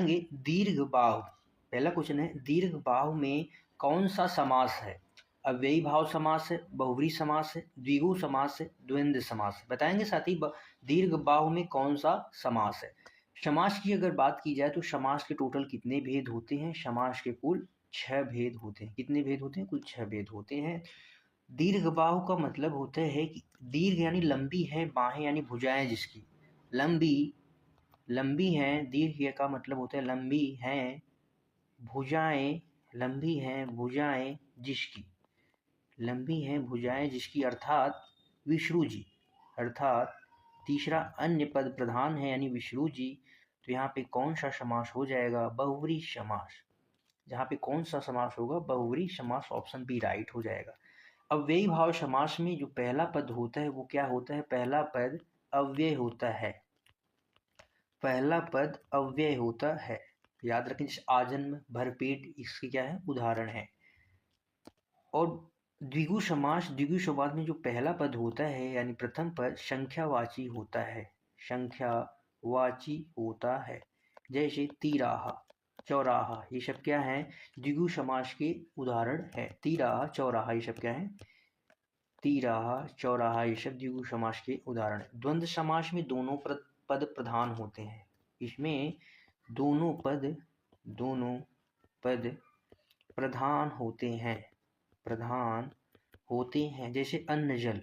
बताएंगे दीर्घ बाहु। पहला क्वेश्चन है दीर्घ बाहु में कौन सा समास है? अव्ययी भाव समास है, बहुव्रीहि समास है, द्विगु समास है, द्वंद्व समास है। बताएंगे साथ ही दीर्घ बाहु में कौन सा समास है। समास की अगर बात की जाए तो समास के टोटल कितने भेद होते हैं? समास के कुल 6 भेद होते हैं। कितने भेद होते हैं? कुल 6 भेद होते हैं। दीर्घ बाहु का मतलब होता है कि दीर्घ यानी लंबी है, बाहें यानी भुजाएं जिसकी लंबी हैं। दीर्घ का मतलब होता है लंबी हैं भुजाएं, लंबी हैं भुजाएं जिसकी, लंबी हैं भुजाएं जिसकी, अर्थात विष्णु जी। अर्थात तीसरा अन्य पद प्रधान है यानी विष्णु जी। तो यहाँ पे कौन सा समास हो जाएगा? बहुव्रीहि समास। जहाँ पे कौन सा समास होगा? बहुव्रीहि समास। ऑप्शन बी राइट हो जाएगा। अव्ययी भाव समास में जो पहला पद होता है वो क्या होता है? पहला पद अव्यय होता है। पहला पद अव्यय होता है, याद रखें। जैसे आजन्म, भरपेट, इसके क्या है? उदाहरण है। और द्विगु समास में जो पहला पद होता है यानी प्रथम पद संख्यावाची होता है। संख्यावाची होता है। जैसे तिराहा, चौराहा, ये सब क्या है? द्विगु समास के उदाहरण है। तिराहा, चौराहा, ये सब क्या है? तिराहा, चौराहा, ये सब द्विगु समास के उदाहरण है। द्वंद्व समास में दोनों पद प्रधान होते हैं। इसमें दोनों पद प्रधान होते हैं। जैसे अन्न जल,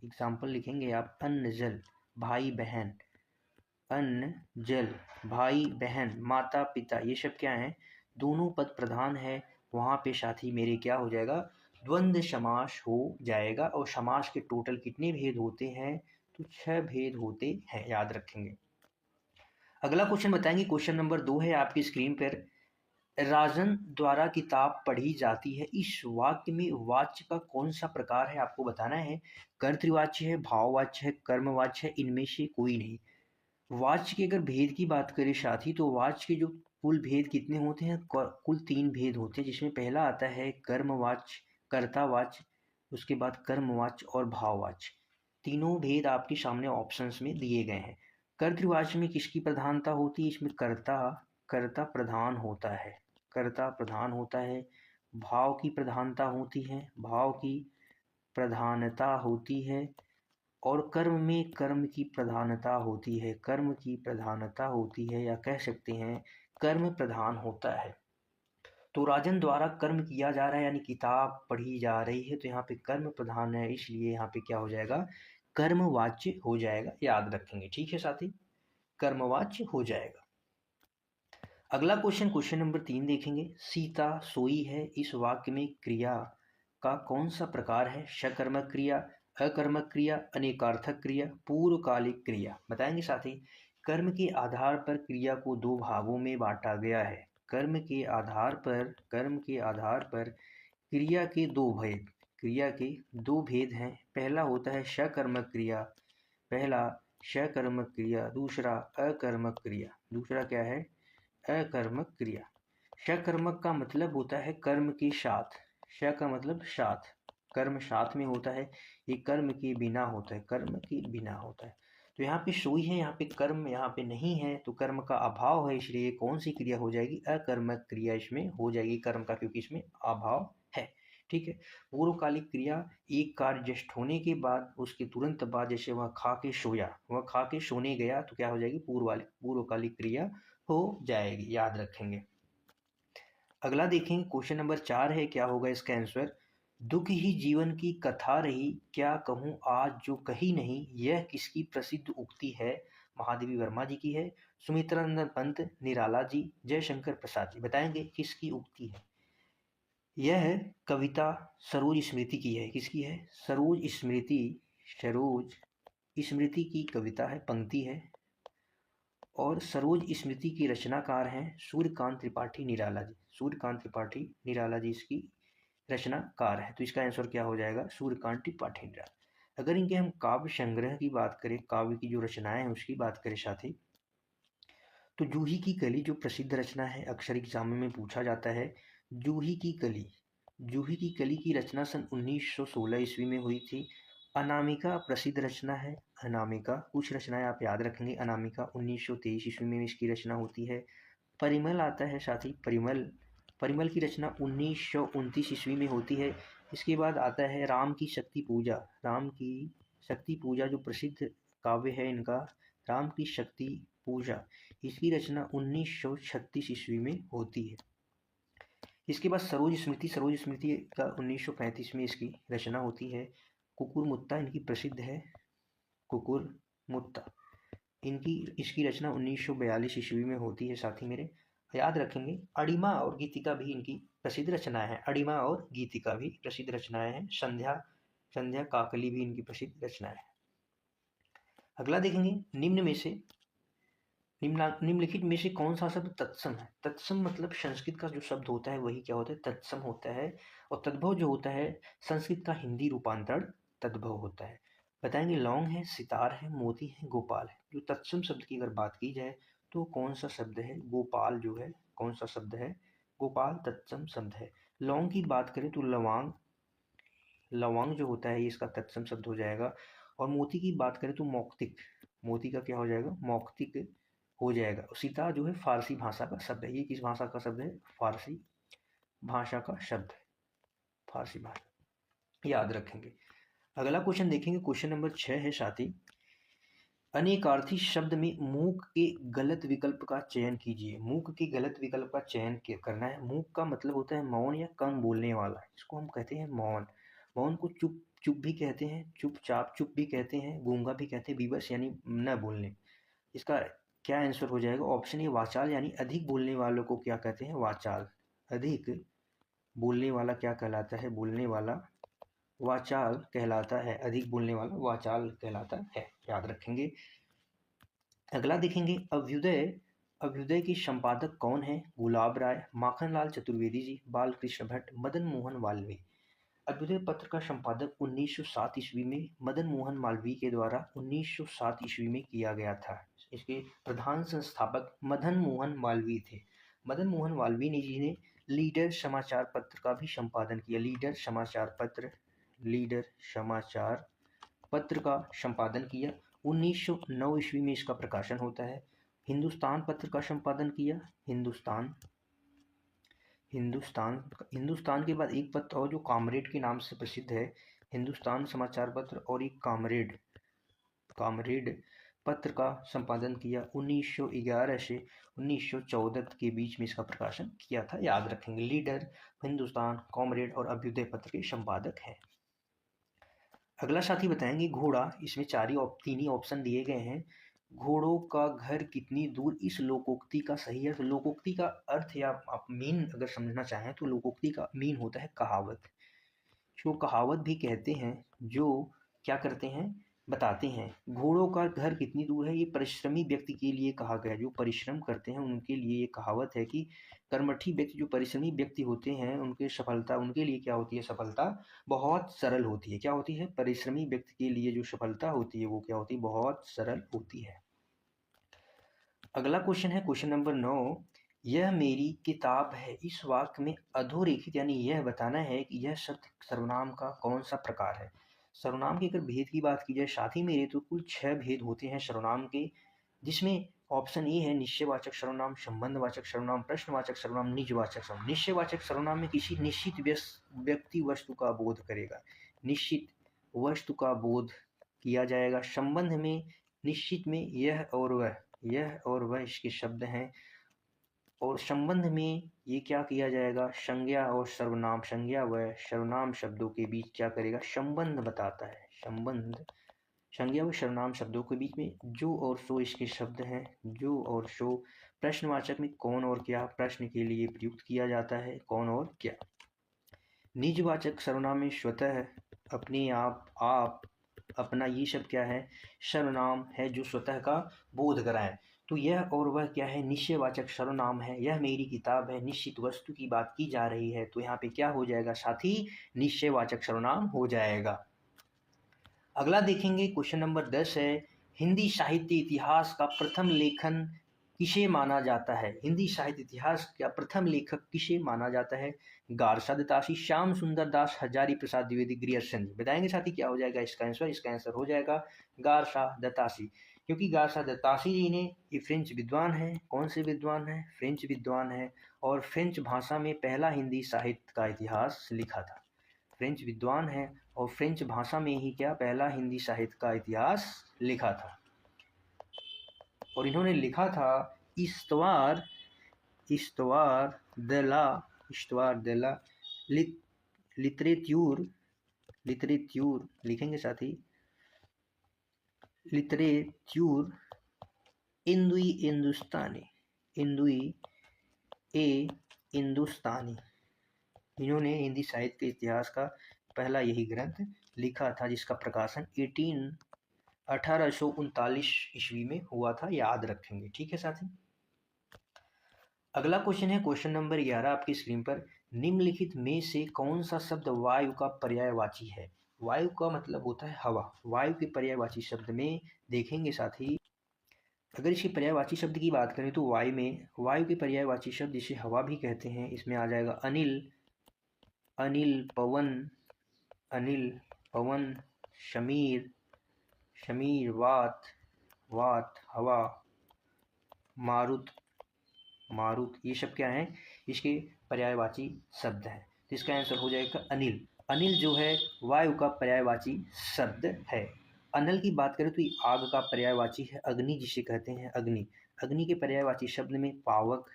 एग्जाम्पल लिखेंगे आप, अन्न जल भाई बहन, अन्न जल भाई बहन, माता पिता, ये सब क्या है? दोनों पद प्रधान है। वहाँ पे साथी मेरे क्या हो जाएगा? द्वंद्व समास हो जाएगा। और समास के टोटल कितने भेद होते हैं? तो 6 भेद होते हैं, याद रखेंगे। अगला क्वेश्चन बताएंगे, क्वेश्चन नंबर 2 है आपकी स्क्रीन पर। राजन द्वारा किताब पढ़ी जाती है, इस वाक्य में वाच्य का कौन सा प्रकार है? आपको बताना है। कर्तृवाच्य है, भाववाच्य है, कर्मवाच्य है, इनमें से कोई नहीं। वाच्य के अगर भेद की बात करें साथी, तो वाच्य के जो कुल भेद कितने होते हैं? कुल 3 भेद होते हैं, जिसमें पहला आता है कर्मवाच्य, कर्तावाच्य, उसके बाद कर्मवाच्य और भाववाच्य। तीनों भेद आपके सामने ऑप्शंस में दिए गए हैं। कर्तृवाच्य में किसकी प्रधानता होती है? इसमें कर्ता प्रधान होता है। कर्ता प्रधान होता है। भाव की प्रधानता होती है, भाव की प्रधानता होती है। और कर्म में कर्म की प्रधानता होती है, कर्म की प्रधानता होती है, या कह सकते हैं कर्म प्रधान होता है। तो राजन द्वारा कर्म किया जा रहा है यानी किताब पढ़ी जा रही है, तो यहाँ पे कर्म प्रधान है, इसलिए यहाँ पे क्या हो जाएगा? कर्मवाच्य हो जाएगा, याद रखेंगे। ठीक है साथी, कर्मवाच्य हो जाएगा। अगला क्वेश्चन, क्वेश्चन नंबर 3 देखेंगे। सीता सोई है, इस वाक्य में क्रिया का कौन सा प्रकार है? सकर्मक क्रिया, अकर्मक क्रिया, अनेकार्थक क्रिया, पूर्वकालिक क्रिया। बताएंगे साथी। कर्म के आधार पर क्रिया को 2 भागों में बांटा गया है। कर्म के आधार पर क्रिया के 2 भेद हैं। पहला होता है सकर्मक क्रिया, दूसरा अकर्मक क्रिया। दूसरा क्या है? अकर्मक क्रिया। सकर्मक का मतलब होता है कर्म के साथ, श का मतलब साथ, कर्म साथ में होता है। ये कर्म के बिना होता है, तो यहाँ पे सोई है, यहाँ पे कर्म यहाँ पे नहीं है, तो कर्म का अभाव है, इसलिए कौन सी क्रिया हो जाएगी? अकर्मक क्रिया इसमें हो जाएगी कर्म का, क्योंकि इसमें अभाव है। ठीक है। पूर्वकालिक क्रिया, एक कार्य जस्ट होने के बाद उसके तुरंत बाद, जैसे वह खा के सोने गया, तो क्या हो जाएगी? पूर्वकालिक क्रिया हो जाएगी, याद रखेंगे। अगला देखेंगे, क्वेश्चन नंबर 4 है, क्या होगा इसका आंसर? दुख ही जीवन की कथा रही, क्या कहूँ आज जो कही नहीं, यह किसकी प्रसिद्ध उक्ति है? महादेवी वर्मा जी की है, सुमित्रानंद पंत, निराला जी, जयशंकर प्रसाद जी। बताएंगे किसकी उक्ति है? यह कविता सरोज स्मृति की है। किसकी है? सरोज स्मृति की कविता है, पंक्ति है। और सरोज स्मृति की रचनाकार हैं सूर्यकांत त्रिपाठी निराला जी इसकी रचनाकार है। तो इसका आंसर क्या हो जाएगा? सूर्यकांत त्रिपाठी निराला। अगर इनके हम काव्य संग्रह की बात करें, काव्य की जो रचनाएं हैं उसकी बात करें साथी, तो जूही की कली जो प्रसिद्ध रचना है, अक्सर एग्जाम में पूछा जाता है। जूही की कली की रचना सन 1916 ईस्वी में हुई थी। अनामिका प्रसिद्ध रचना है। अनामिका, कुछ रचनाएं आप याद रखेंगे। अनामिका 1923 ईस्वी में इसकी रचना होती है। परिमल आता है साथी, परिमल। परिमल की रचना 1929 ईस्वी में होती है। इसके बाद आता है राम की शक्ति पूजा। राम की शक्ति पूजा जो प्रसिद्ध काव्य है इनका, राम की शक्ति पूजा, इसकी रचना 1936 ईस्वी में होती है। इसके बाद सरोज स्मृति। सरोज स्मृति का 1935 में इसकी रचना होती है। कुकुरमुत्ता इनकी प्रसिद्ध है, कुकुरमुत्ता इसकी रचना 1942 ईस्वी में होती है। साथी मेरे याद रखेंगे, अणिमा और गीतिका भी इनकी प्रसिद्ध रचनाएं हैं। अणिमा और गीतिका भी प्रसिद्ध रचनाएं हैं। संध्या काकली भी इनकी प्रसिद्ध रचनाएं हैं। अगला देखेंगे, निम्नलिखित में से कौन सा शब्द तत्सम है। तत्सम मतलब संस्कृत का जो शब्द होता है वही क्या होता है, तत्सम होता है। और तद्भव जो होता है, संस्कृत का हिंदी रूपांतरण तद्भव होता है। बताएंगे, लौंग है, सितार है, मोती है, गोपाल है। जो तत्सम शब्द की अगर बात की जाए तो कौन सा शब्द है, गोपाल जो है, कौन सा शब्द है, गोपाल तत्सम शब्द है। लौंग की बात करें तो लवांग जो होता है ये इसका तत्सम शब्द हो जाएगा। और मोती की बात करें तो मौक्तिक, मोती का क्या हो जाएगा, मौक्तिक हो जाएगा। सितार जो है फारसी भाषा का शब्द है। ये किस भाषा का शब्द है, फारसी भाषा का शब्द है, फारसी भाषा, याद रखेंगे। अगला क्वेश्चन देखेंगे, क्वेश्चन नंबर 6 है साथी, अनेकार्थी शब्द में मूक के गलत विकल्प का चयन कीजिए। मूक के गलत विकल्प का चयन करना है। मूक का मतलब होता है मौन या कम बोलने वाला, इसको हम कहते हैं मौन। मौन को चुप चुप भी कहते हैं, चुपचाप चुप भी कहते हैं, गूंगा भी कहते हैं, विवश यानी न बोलने। इसका क्या आंसर हो जाएगा, ऑप्शन ए वाचाल, यानी अधिक बोलने वालों को क्या कहते हैं, वाचाल। अधिक बोलने वाला क्या कहलाता है, बोलने वाला वाचाल कहलाता है। अधिक बोलने वाला वाचाल कहलाता है, याद रखेंगे। अगला देखेंगे, अभ्युदय के संपादक कौन है, गुलाब राय, माखनलाल चतुर्वेदी जी, बालकृष्ण भट्ट, मदन मोहन मालवीय। अभ्युदय पत्र का संपादक 1907 ईस्वी में मदन मोहन मालवीय के द्वारा 1907 ईस्वी में किया गया था। इसके प्रधान संस्थापक मदन मोहन मालवीय थे। मदन मोहन मालवीय जी ने लीडर समाचार पत्र का भी संपादन किया। लीडर समाचार पत्र का संपादन किया। 1909 ईस्वी में इसका प्रकाशन होता है। हिंदुस्तान पत्र का संपादन किया। हिंदुस्तान के बाद एक पत्र और जो कामरेड के नाम से प्रसिद्ध है, हिंदुस्तान समाचार पत्र, और एक कामरेड पत्र का संपादन किया। 1911 से 1914 के बीच में इसका प्रकाशन किया था, याद रखेंगे। लीडर, हिंदुस्तान, कामरेड और अभ्युदय पत्र के संपादक हैं। अगला साथी बताएंगे, घोड़ा। इसमें तीन ही ऑप्शन दिए गए हैं। घोड़ों का घर कितनी दूर, इस लोकोक्ति का सही अर्थ। लोकोक्ति का अर्थ या आप मीन अगर समझना चाहें तो लोकोक्ति का मीन होता है कहावत। जो कहावत भी कहते हैं, जो क्या करते हैं, बताते हैं। घोड़ों का घर कितनी दूर है, ये परिश्रमी व्यक्ति के लिए कहा गया। जो परिश्रम करते हैं उनके लिए ये कहावत है कि कर्मठी व्यक्ति, जो परिश्रमी व्यक्ति होते हैं, उनके लिए क्या होती है, सफलता बहुत सरल होती है। क्या होती है, परिश्रमी व्यक्ति के लिए जो सफलता होती है वो क्या होती है, बहुत सरल होती है। अगला क्वेश्चन है क्वेश्चन नंबर 9, यह मेरी किताब है। इस वाक्य में अधोरेखित यानी यह बताना है कि यह शब्द सर्वनाम का कौन सा प्रकार है। सर्वनाम के अगर भेद की बात की जाए साथी मेरे, तो कुल 6 भेद होते हैं सर्वनाम के, जिसमें ऑप्शन ए है निश्चयवाचक सर्वनाम, संबंधवाचक सर्वनाम, प्रश्नवाचक सर्वनाम, निजवाचक सर्वनाम। निश्चयवाचक सर्वनाम में किसी निश्चित व्यक्ति वस्तु का बोध करेगा, निश्चित वस्तु का बोध किया जाएगा। संबंध में निश्चित में यह और वह इसके शब्द हैं। और संबंध में ये क्या किया जाएगा, संज्ञा और सर्वनाम, संज्ञा व सर्वनाम शब्दों के बीच क्या करेगा, संबंध बताता है। संबंध संज्ञा व सर्वनाम शब्दों के बीच में जो और सो इसके शब्द हैं। जो और सो प्रश्नवाचक में कौन और क्या प्रश्न के लिए प्रयुक्त किया जाता है, कौन और क्या। निजवाचक सर्वनाम में स्वतः, अपने आप, अपना, ये सब क्या है, सर्वनाम है जो स्वतः का बोध कराए। तो यह और वह क्या है, निश्चयवाचक सर्वनाम है। यह मेरी किताब है, निश्चित वस्तु की बात की जा रही है, तो यहाँ पे क्या हो जाएगा साथी, निश्चयवाचक सर्वनाम हो जाएगा। अगला देखेंगे क्वेश्चन नंबर 10 है, हिंदी साहित्य इतिहास का प्रथम लेखन किसे माना जाता है। हिंदी साहित्य इतिहास का प्रथम लेखक किसे माना जाता है, गारसा दत्तासी, श्याम सुंदर दास, हजारी प्रसाद द्विवेदी, ग्रियर्सन जी। बताएंगे साथी क्या हो जाएगा इसका आंसर। इसका आंसर हो जाएगा गारसा दत्तासी। क्योंकि गासाद तासी जी ने, ये फ्रेंच विद्वान हैं, कौन से विद्वान हैं, फ्रेंच विद्वान हैं, और फ्रेंच भाषा में पहला हिंदी साहित्य का इतिहास लिखा था। फ्रेंच विद्वान हैं और फ्रेंच भाषा में ही क्या पहला हिंदी साहित्य का इतिहास लिखा था। और इन्होंने लिखा था इस्तवार इस्तवार de la लिटरेच्यूर लिखेंगे साथी, लिटरेच्यूर इंदुई हिंदुस्तानी। इन्होंने हिंदी साहित्य के इतिहास का पहला यही ग्रंथ लिखा था, जिसका प्रकाशन 1839 ईस्वी में हुआ था, याद रखेंगे। ठीक है साथी। अगला क्वेश्चन है क्वेश्चन नंबर 11 आपकी स्क्रीन पर। निम्नलिखित में से कौन सा शब्द वायु का पर्यायवाची है? वायु का मतलब होता है हवा। वायु के पर्यायवाची शब्द में देखेंगे साथी, अगर इसके पर्यायवाची शब्द की बात करें तो वायु के पर्यायवाची शब्द जिसे हवा भी कहते हैं, इसमें आ जाएगा अनिल, पवन, शमीर, वात, हवा, मारुत, ये सब क्या है, इसके पर्यायवाची शब्द हैं। तो इसका आंसर हो जाएगा अनिल। अनिल जो है वायु का पर्यायवाची शब्द है। अनल की बात करें तो ये आग का पर्यायवाची है, अग्नि जिसे कहते हैं अग्नि। अग्नि के पर्यायवाची शब्द में पावक,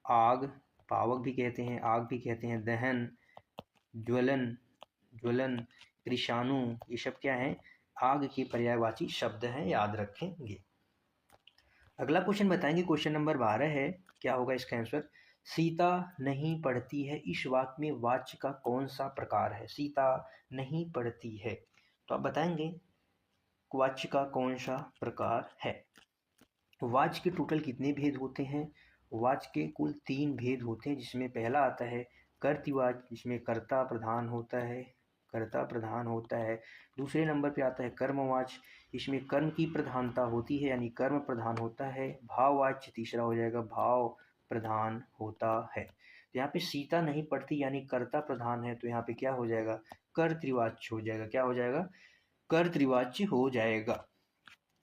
आग, पावक भी कहते हैं, आग भी कहते हैं, दहन, ज्वलन, कृषाणु, ये सब क्या है, आग के पर्यायवाची शब्द हैं, याद रखेंगे। अगला क्वेश्चन बताएंगे, क्वेश्चन नंबर 12 है, क्या होगा इसका आंसर? सीता नहीं पढ़ती है, इस वाक्य में वाच्य का कौन सा प्रकार है? सीता नहीं पढ़ती है, तो आप बताएंगे वाच्य का कौन सा प्रकार है। वाच्य के टोटल कितने भेद होते हैं? वाच्य के कुल 3 भेद होते हैं, जिसमें पहला आता है कर्तृवाच्य, जिसमें कर्ता प्रधान होता है। दूसरे नंबर पे आता है कर्मवाच्य, इसमें कर्म की प्रधानता होती है, यानी कर्म प्रधान होता है। भाववाच्य तीसरा हो जाएगा, भाव प्रधान होता है। तो यहाँ पे सीता नहीं पढ़ती यानी कर्ता प्रधान है, तो यहाँ पे क्या हो जाएगा, कर्तृवाच्य हो जाएगा। क्या हो जाएगा? कर्तृवाच्य हो जाएगा।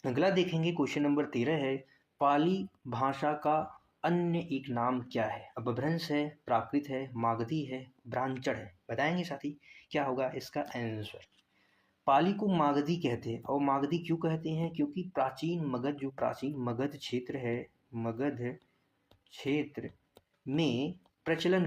अगला देखेंगे, क्वेश्चन नंबर 13 है, पाली भाषा का अन्य एक नाम क्या है? अपभ्रंश है, प्राकृत है, मागधी है, ब्राह्मण है, बताएंगे साथी क्या होगा इसका आंसर। पाली को मागधी कहते हैं, और मागधी क्यों कहते हैं? क्योंकि प्राचीन मगध क्षेत्र है, मगध क्षेत्र में प्रचलन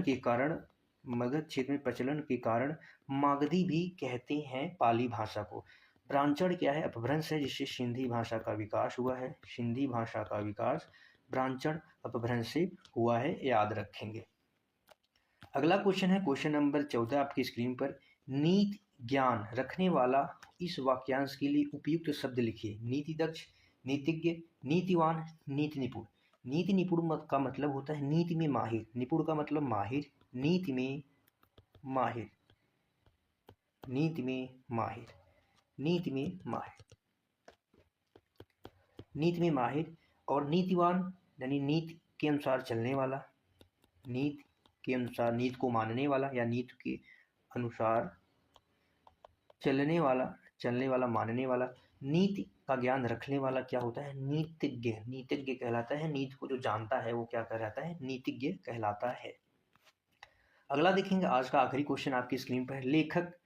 के कारण मागधी भी कहते हैं पाली भाषा को। ब्राह्मण क्या है? अपभ्रंश है, जिससे सिंधी भाषा का विकास हुआ है। सिंधी भाषा का विकास ब्राह्मण अपभ्रंश से हुआ है, याद रखेंगे। अगला क्वेश्चन है क्वेश्चन नंबर 14 आपकी स्क्रीन पर। नीति ज्ञान रखने वाला इस वाक्यांश के लिए उपयुक्त शब्द लिखिए। नीति दक्ष, नीतिज्ञ, नीतिवान, नीति निपुण। नीति निपुण का मतलब होता है नीति में माहिर, निपुण का मतलब माहिर, नीति में माहिर, नीति में माहिर, नीति में माहिर, नीति में माहिर। और नीतिवान यानी नीति के अनुसार चलने वाला, नीति के अनुसार, नीति को मानने वाला या नीति के अनुसार चलने वाला, मानने वाला। नीति का ज्ञान रखने वाला क्या होता है? नीतिज्ञ, नीतिज्ञ कहलाता है। नीति को जो जानता है वो क्या कहलाता है? नीतिज्ञ कहलाता है। अगला देखेंगे, आज का आखिरी क्वेश्चन आपकी स्क्रीन पर। लेखक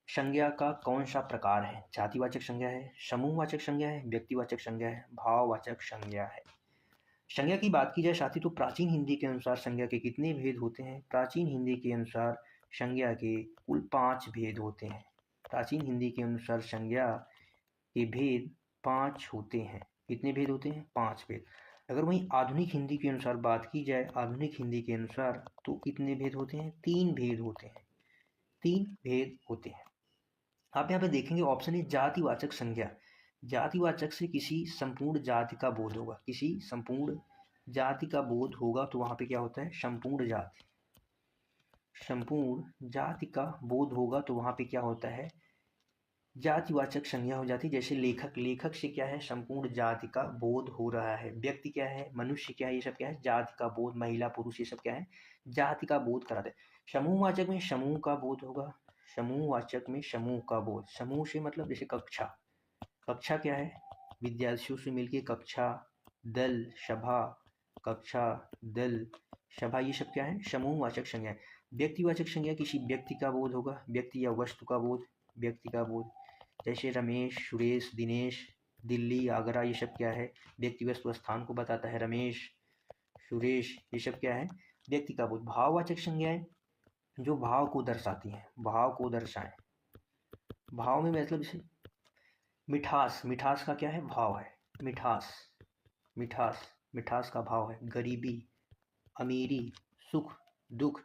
संज्ञा का कौन सा प्रकार है? जातिवाचक संज्ञा है, समूहवाचक संज्ञा है, व्यक्तिवाचक संज्ञा है, भाववाचक संज्ञा है। संज्ञा की बात की जाए साथी तो प्राचीन हिंदी के अनुसार संज्ञा के कितने भेद होते हैं? प्राचीन हिंदी के अनुसार संज्ञा के कुल 5 भेद होते हैं। प्राचीन हिंदी के अनुसार संज्ञा के भेद 5 होते हैं। कितने भेद होते हैं? 5 भेद। अगर वहीं आधुनिक हिंदी के अनुसार बात की जाए, आधुनिक हिंदी के अनुसार तो कितने भेद होते हैं? 3 भेद होते हैं। 3 भेद होते हैं। आप यहाँ पे देखेंगे ऑप्शन है जातिवाचक संज्ञा। जातिवाचक से किसी संपूर्ण जाति का बोध होगा, किसी संपूर्ण जाति का बोध होगा तो वहाँ पे क्या होता है? संपूर्ण जाति, संपूर्ण जाति का बोध होगा तो वहाँ पे क्या होता है? जातिवाचक संज्ञा हो जाती है। जैसे लेखक से क्या है? संपूर्ण जाति का बोध हो रहा है। व्यक्ति क्या है? मनुष्य क्या है? ये सब क्या है? जाति का बोध। महिला पुरुष ये सब क्या है? जाति का बोध कराते हैं। समूहवाचक में समूह का बोध होगा, समूहवाचक में समूह का बोध। समूह से मतलब जैसे कक्षा, कक्षा क्या है? विद्यार्थियों से मिलके कक्षा, दल, सभा, कक्षा, दल, सभा, ये सब क्या है? समूहवाचक संज्ञा है। व्यक्तिवाचक संज्ञा किसी व्यक्ति का बोध होगा, व्यक्ति या वस्तु का बोध, व्यक्ति का बोध, जैसे रमेश, सुरेश, दिनेश, दिल्ली, आगरा, ये सब क्या है? व्यक्ति वस्तु स्थान को बताता है। रमेश, सुरेश, ये सब क्या है? व्यक्ति का बोध। भाववाचक संज्ञाएं जो भाव को दर्शाती हैं, भाव को दर्शाएं। भाव में मतलब जैसे मिठास, मिठास का क्या है? भाव है। मिठास, मिठास, मिठास का भाव है। गरीबी, अमीरी, सुख, दुख,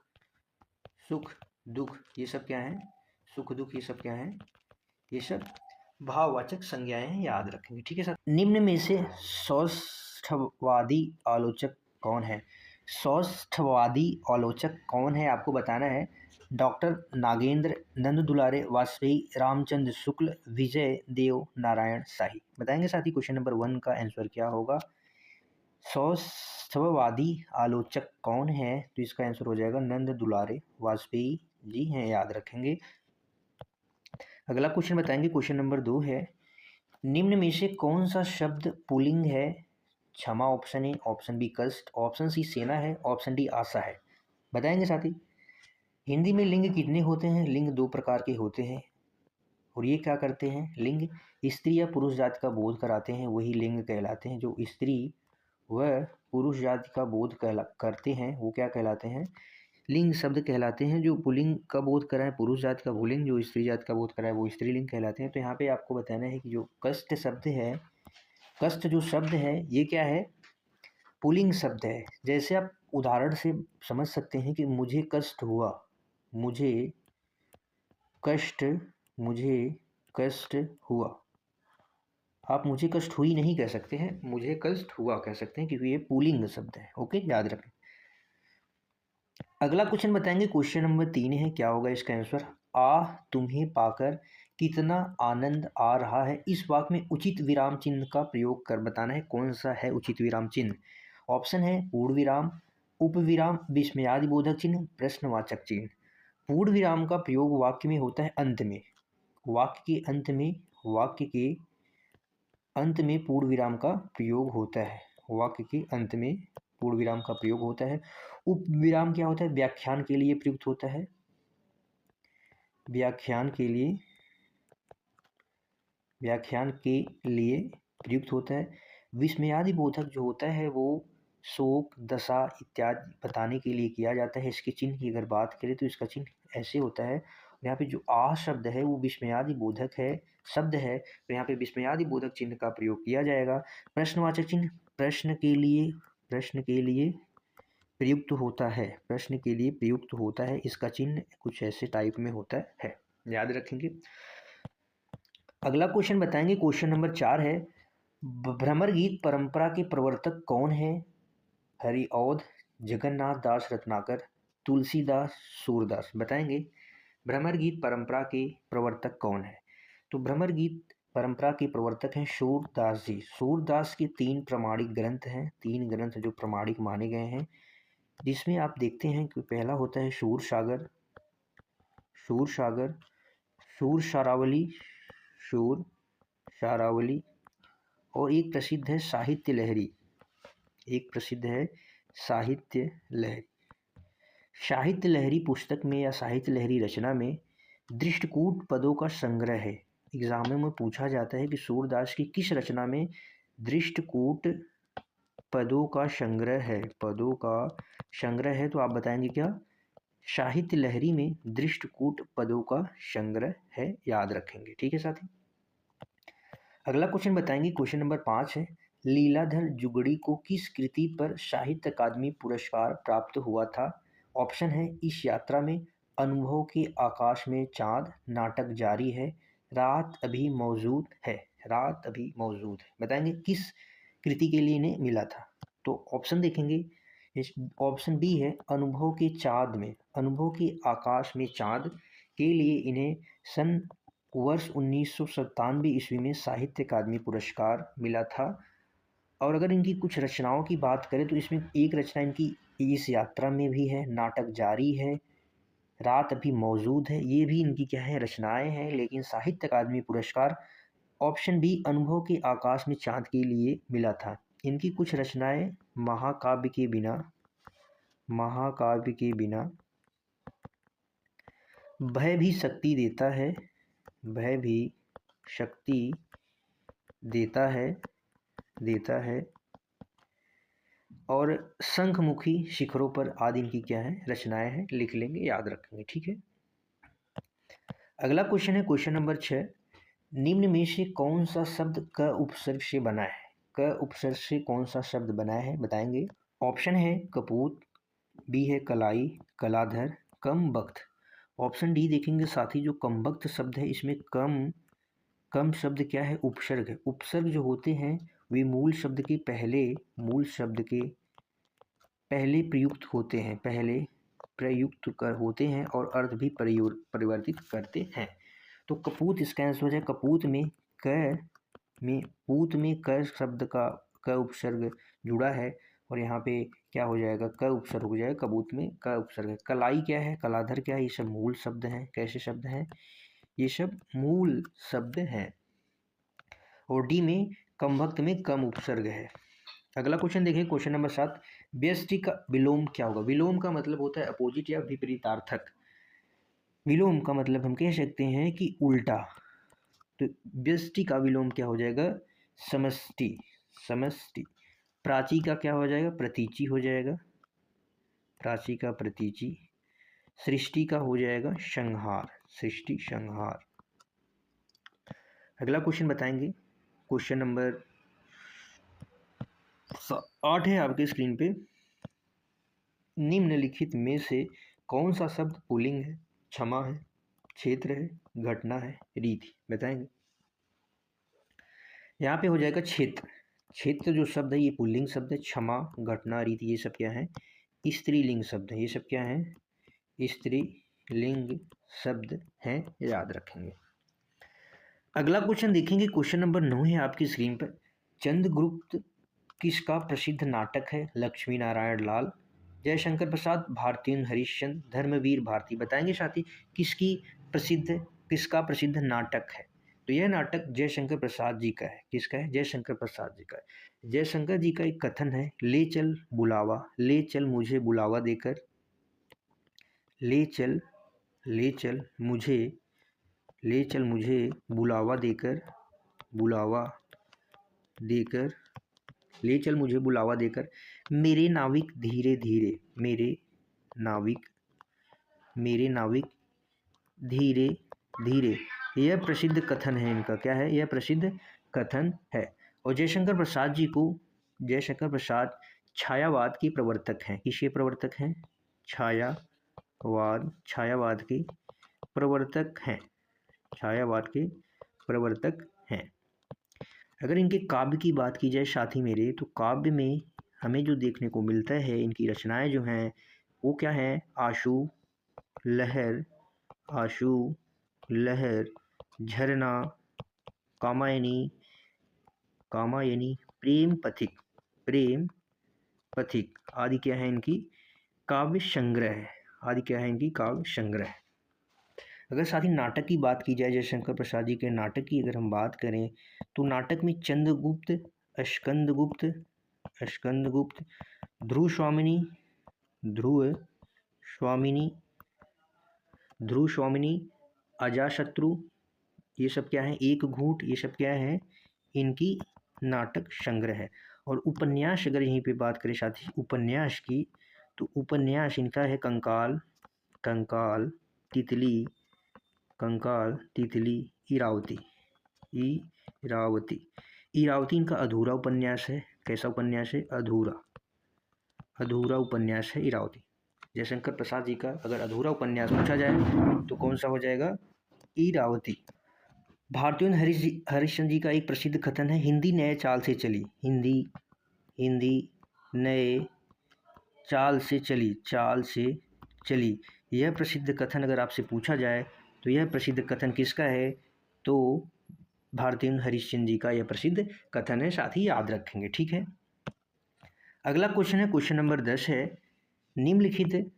सुख, दुख, ये सब क्या है? सुख, दुख, ये सब क्या है? ये सब भाववाचक संज्ञाएं हैं, याद रखेंगे। ठीक है सर। निम्न में से सौष्ठववादी आलोचक कौन है? सौष्ठववादी आलोचक कौन है आपको बताना है। डॉक्टर नागेंद्र, नंद दुलारे, वाजपेयी, रामचंद्र शुक्ल, विजय देव नारायण शाही। बताएंगे साथी क्वेश्चन नंबर 1 का आंसर क्या होगा। सौष्ठववादी आलोचक कौन है? तो इसका आंसर हो जाएगा नंद दुलारे, वाजपेयी जी हैं, याद रखेंगे। अगला क्वेश्चन बताएंगे, क्वेश्चन नंबर 2 है, निम्न में से कौन सा शब्द पुल्लिंग है? क्षमा ऑप्शन ए, ऑप्शन बी कष्ट, ऑप्शन सी सेना है, ऑप्शन डी आशा है। बताएंगे साथी। हिंदी में लिंग कितने होते हैं? लिंग 2 प्रकार के होते हैं, और ये क्या करते हैं? लिंग स्त्री या पुरुष जाति का बोध कराते हैं, वही लिंग कहलाते हैं। जो स्त्री व पुरुष जाति का बोध करते हैं वो क्या कहलाते हैं? लिंग शब्द कहलाते हैं। जो पुल्लिंग का बोध कराए पुरुष जाति का पुल्लिंग, जो स्त्री जाति का बोध कराए वो स्त्रीलिंग कहलाते हैं। तो यहाँ पे आपको बताना है कि जो कष्ट शब्द है, कष्ट जो शब्द है ये क्या है? पुल्लिंग शब्द है। जैसे आप उदाहरण से समझ सकते हैं कि मुझे कष्ट हुआ, मुझे कष्ट, मुझे कष्ट हुआ। आप मुझे कष्ट हुई नहीं कह सकते हैं, मुझे कष्ट हुआ कह सकते हैं, क्योंकि ये पुल्लिंग शब्द है। ओके, याद रखें। अगला क्वेश्चन बताएंगे, क्वेश्चन नंबर 3 है, क्या होगा इसका आंसर। आ तुम्हें पाकर कितना आनंद आ रहा है, इस वाक्य में उचित विराम चिन्ह का प्रयोग कर बताना है। कौन सा है उचित विराम चिन्ह? ऑप्शन है पूर्ण विराम, उप विराम, विस्मयादि बोधक चिन्ह, प्रश्नवाचक चिन्ह। पूर्ण विराम का प्रयोग वाक्य में होता है अंत में, वाक्य के अंत में, वाक्य के अंत में पूर्ण विराम का प्रयोग होता है, वाक्य के अंत में पूर्ण विराम का प्रयोग होता है। उप विराम क्या होता है? व्याख्यान के लिए प्रयुक्त होता है, व्याख्यान के लिए, व्याख्यान के लिए प्रयुक्त होता है। विस्मयादि बोधक जो होता है वो शोक, दशा इत्यादि बताने के लिए किया जाता है। इसके चिन्ह की अगर बात करें तो इसका चिन्ह ऐसे होता है। यहाँ पे जो आ शब्द है वो विस्मयादि बोधक है, शब्द है, तो यहाँ पे विस्मयादि बोधक चिन्ह का प्रयोग किया जाएगा। प्रश्नवाचक चिन्ह प्रश्न के लिए, प्रश्न के लिए प्रयुक्त होता है, प्रश्न के लिए प्रयुक्त होता है। इसका चिन्ह कुछ ऐसे टाइप में होता है, याद रखेंगे। अगला क्वेश्चन बताएंगे, क्वेश्चन नंबर 4 है, भ्रमर गीत परंपरा के प्रवर्तक कौन है? हरिऔध, जगन्नाथ दास रत्नाकर, तुलसीदास, सूरदास। बताएंगे भ्रमर गीत परंपरा के प्रवर्तक कौन है? तो भ्रमर गीत परंपरा के प्रवर्तक हैं सूरदास जी। सूरदास के 3 प्रमाणिक ग्रंथ हैं, 3 ग्रंथ जो प्रमाणिक माने गए हैं, जिसमें आप देखते हैं कि पहला होता है सूर सागर, सूर सागर, सूर सारावली, सूर सारावली, और एक प्रसिद्ध है साहित्य लहरी, एक प्रसिद्ध है साहित्य लहरी। साहित्य लहरी पुस्तक में या साहित्य लहरी रचना में दृष्टकूट पदों का संग्रह है। एग्जाम में पूछा जाता है कि सूरदास की किस रचना में दृष्टकूट पदों का संग्रह है, पदों का संग्रह है, तो आप बताएंगे क्या? साहित्य लहरी में दृष्टकूट पदों का संग्रह है, याद रखेंगे। ठीक है साथी। अगला क्वेश्चन बताएंगे, क्वेश्चन नंबर 5 है, लीलाधर जुगड़ी को किस कृति पर साहित्य अकादमी पुरस्कार प्राप्त हुआ था? ऑप्शन है इस यात्रा में, अनुभव के आकाश में चांद, नाटक जारी है, रात अभी मौजूद है, रात अभी मौजूद है। बताएंगे किस कृति के लिए इन्हें मिला था? तो ऑप्शन देखेंगे, ऑप्शन बी है अनुभव के चांद में, अनुभव के आकाश में चांद के लिए इन्हें सन वर्ष 1997 ईस्वी में साहित्य अकादमी पुरस्कार मिला था। और अगर इनकी कुछ रचनाओं की बात करें तो इसमें एक रचना इनकी इस यात्रा में भी है, नाटक जारी है, रात अभी मौजूद है, ये भी इनकी क्या है? रचनाएं हैं। लेकिन साहित्य अकादमी पुरस्कार ऑप्शन बी, अनुभव के आकाश में चांद के लिए मिला था। इनकी कुछ रचनाएं महाकाव्य के बिना भय भी शक्ति देता है, भय भी शक्ति देता है और शंखमुखी शिखरों पर आदि इनकी क्या है, रचनाएं हैं। लिख लेंगे, याद रखेंगे, ठीक है। अगला क्वेश्चन है क्वेश्चन नंबर 6। निम्न में से कौन सा शब्द क उपसर्ग से बना है? क उपसर्ग से कौन सा शब्द बना है, बताएंगे। ऑप्शन है कपूत, बी है कलाई, कलाधर, कम वक्त। ऑप्शन डी देखेंगे साथी, जो कम वक्त शब्द है इसमें कम शब्द क्या है, उपसर्ग है। उपसर्ग जो होते हैं वे मूल शब्द के पहले प्रयुक्त होते हैं और अर्थ भी परिवर्तित करते हैं। तो कपूत इसका आंसर हो जाए। कपूत में क शब्द का क उपसर्ग जुड़ा है और यहाँ पे क्या हो जाएगा, क उपसर्ग हो जाएगा। कबूत में क उपसर्ग है। कलाई क्या है, कलाधर क्या है, ये सब मूल शब्द हैं। कैसे शब्द हैं, ये सब मूल शब्द हैं। और डी में कम वक्त में कम उपसर्ग है। अगला क्वेश्चन देखिए क्वेश्चन नंबर 7। व्यष्टि का विलोम क्या होगा? विलोम का मतलब होता है अपोजिट या विपरीतार्थक। विलोम का मतलब हम कह सकते हैं कि उल्टा। तो व्यष्टि का विलोम क्या हो जाएगा, समष्टि। प्राची का क्या हो जाएगा, प्रतीची हो जाएगा, प्राची का प्रतीची। सृष्टि का हो जाएगा संहार, सृष्टि संहार। अगला क्वेश्चन बताएंगे क्वेश्चन नंबर 8 है आपके स्क्रीन पे। निम्नलिखित में से कौन सा शब्द पुल्लिंग है? क्षमा है, क्षेत्र है, घटना है, रीति, बताएंगे। यहाँ पे हो जाएगा क्षेत्र जो शब्द है ये पुल्लिंग शब्द है। क्षमा, घटना, रीति ये सब क्या है, स्त्रीलिंग शब्द है। ये सब क्या है, स्त्रीलिंग शब्द हैं, याद रखेंगे। अगला क्वेश्चन देखेंगे क्वेश्चन नंबर 9 है आपकी स्क्रीन पर। चंद्रगुप्त किसका प्रसिद्ध नाटक है? लक्ष्मी नारायण लाल, जयशंकर प्रसाद, भारतीय हरिश्चंद्र, धर्मवीर भारती, बताएंगे साथी किसका प्रसिद्ध नाटक है। तो यह नाटक जयशंकर प्रसाद जी का है। किसका है? जयशंकर प्रसाद जी का है। जयशंकर जी का एक कथन है, ले चल बुलावा, ले चल मुझे बुलावा देकर, ले चल मुझे बुलावा देकर, ले चल मुझे बुलावा देकर, मेरे नाविक धीरे धीरे, मेरे नाविक धीरे धीरे। यह प्रसिद्ध कथन है इनका। क्या है? यह प्रसिद्ध कथन है। और जयशंकर प्रसाद छायावाद के प्रवर्तक हैं। किसके प्रवर्तक हैं? छायावाद के प्रवर्तक हैं। अगर इनके काव्य की बात की जाए साथी मेरे, तो काव्य में हमें जो देखने को मिलता है, इनकी रचनाएं जो हैं वो क्या है, आशु लहर, झरना, कामायनी, प्रेम पथिक आदि क्या है इनकी काव्य संग्रह। अगर साथ ही नाटक की बात की जाए, जयशंकर प्रसाद जी के नाटक की अगर हम बात करें, तो नाटक में चंद्रगुप्त, स्कंदगुप्त, ध्रुव स्वामिनी, अजाशत्रु, ये सब क्या है, एक घूंट, ये सब क्या है, इनकी नाटक संग्रह है। और उपन्यास अगर यहीं पे बात करें साथी उपन्यास की, तो उपन्यास इनका है कंकाल, तितली, इरावती इनका अधूरा उपन्यास है। कैसा उपन्यास है? अधूरा उपन्यास है इरावती। जयशंकर प्रसाद जी का अगर अधूरा उपन्यास पूछा जाए तो कौन सा हो जाएगा? इरावती। भारतीय हरिश्चंद्र जी का एक प्रसिद्ध कथन है, हिंदी नए चाल से चली, हिंदी नए चाल से चली। यह प्रसिद्ध कथन अगर आपसे पूछा जाए तो यह प्रसिद्ध कथन किसका है? तो भारतीय हरिश्चंद्र जी का यह प्रसिद्ध कथन है, साथ ही याद रखेंगे, ठीक है। अगला क्वेश्चन है क्वेश्चन नंबर 10 है। निम्नलिखित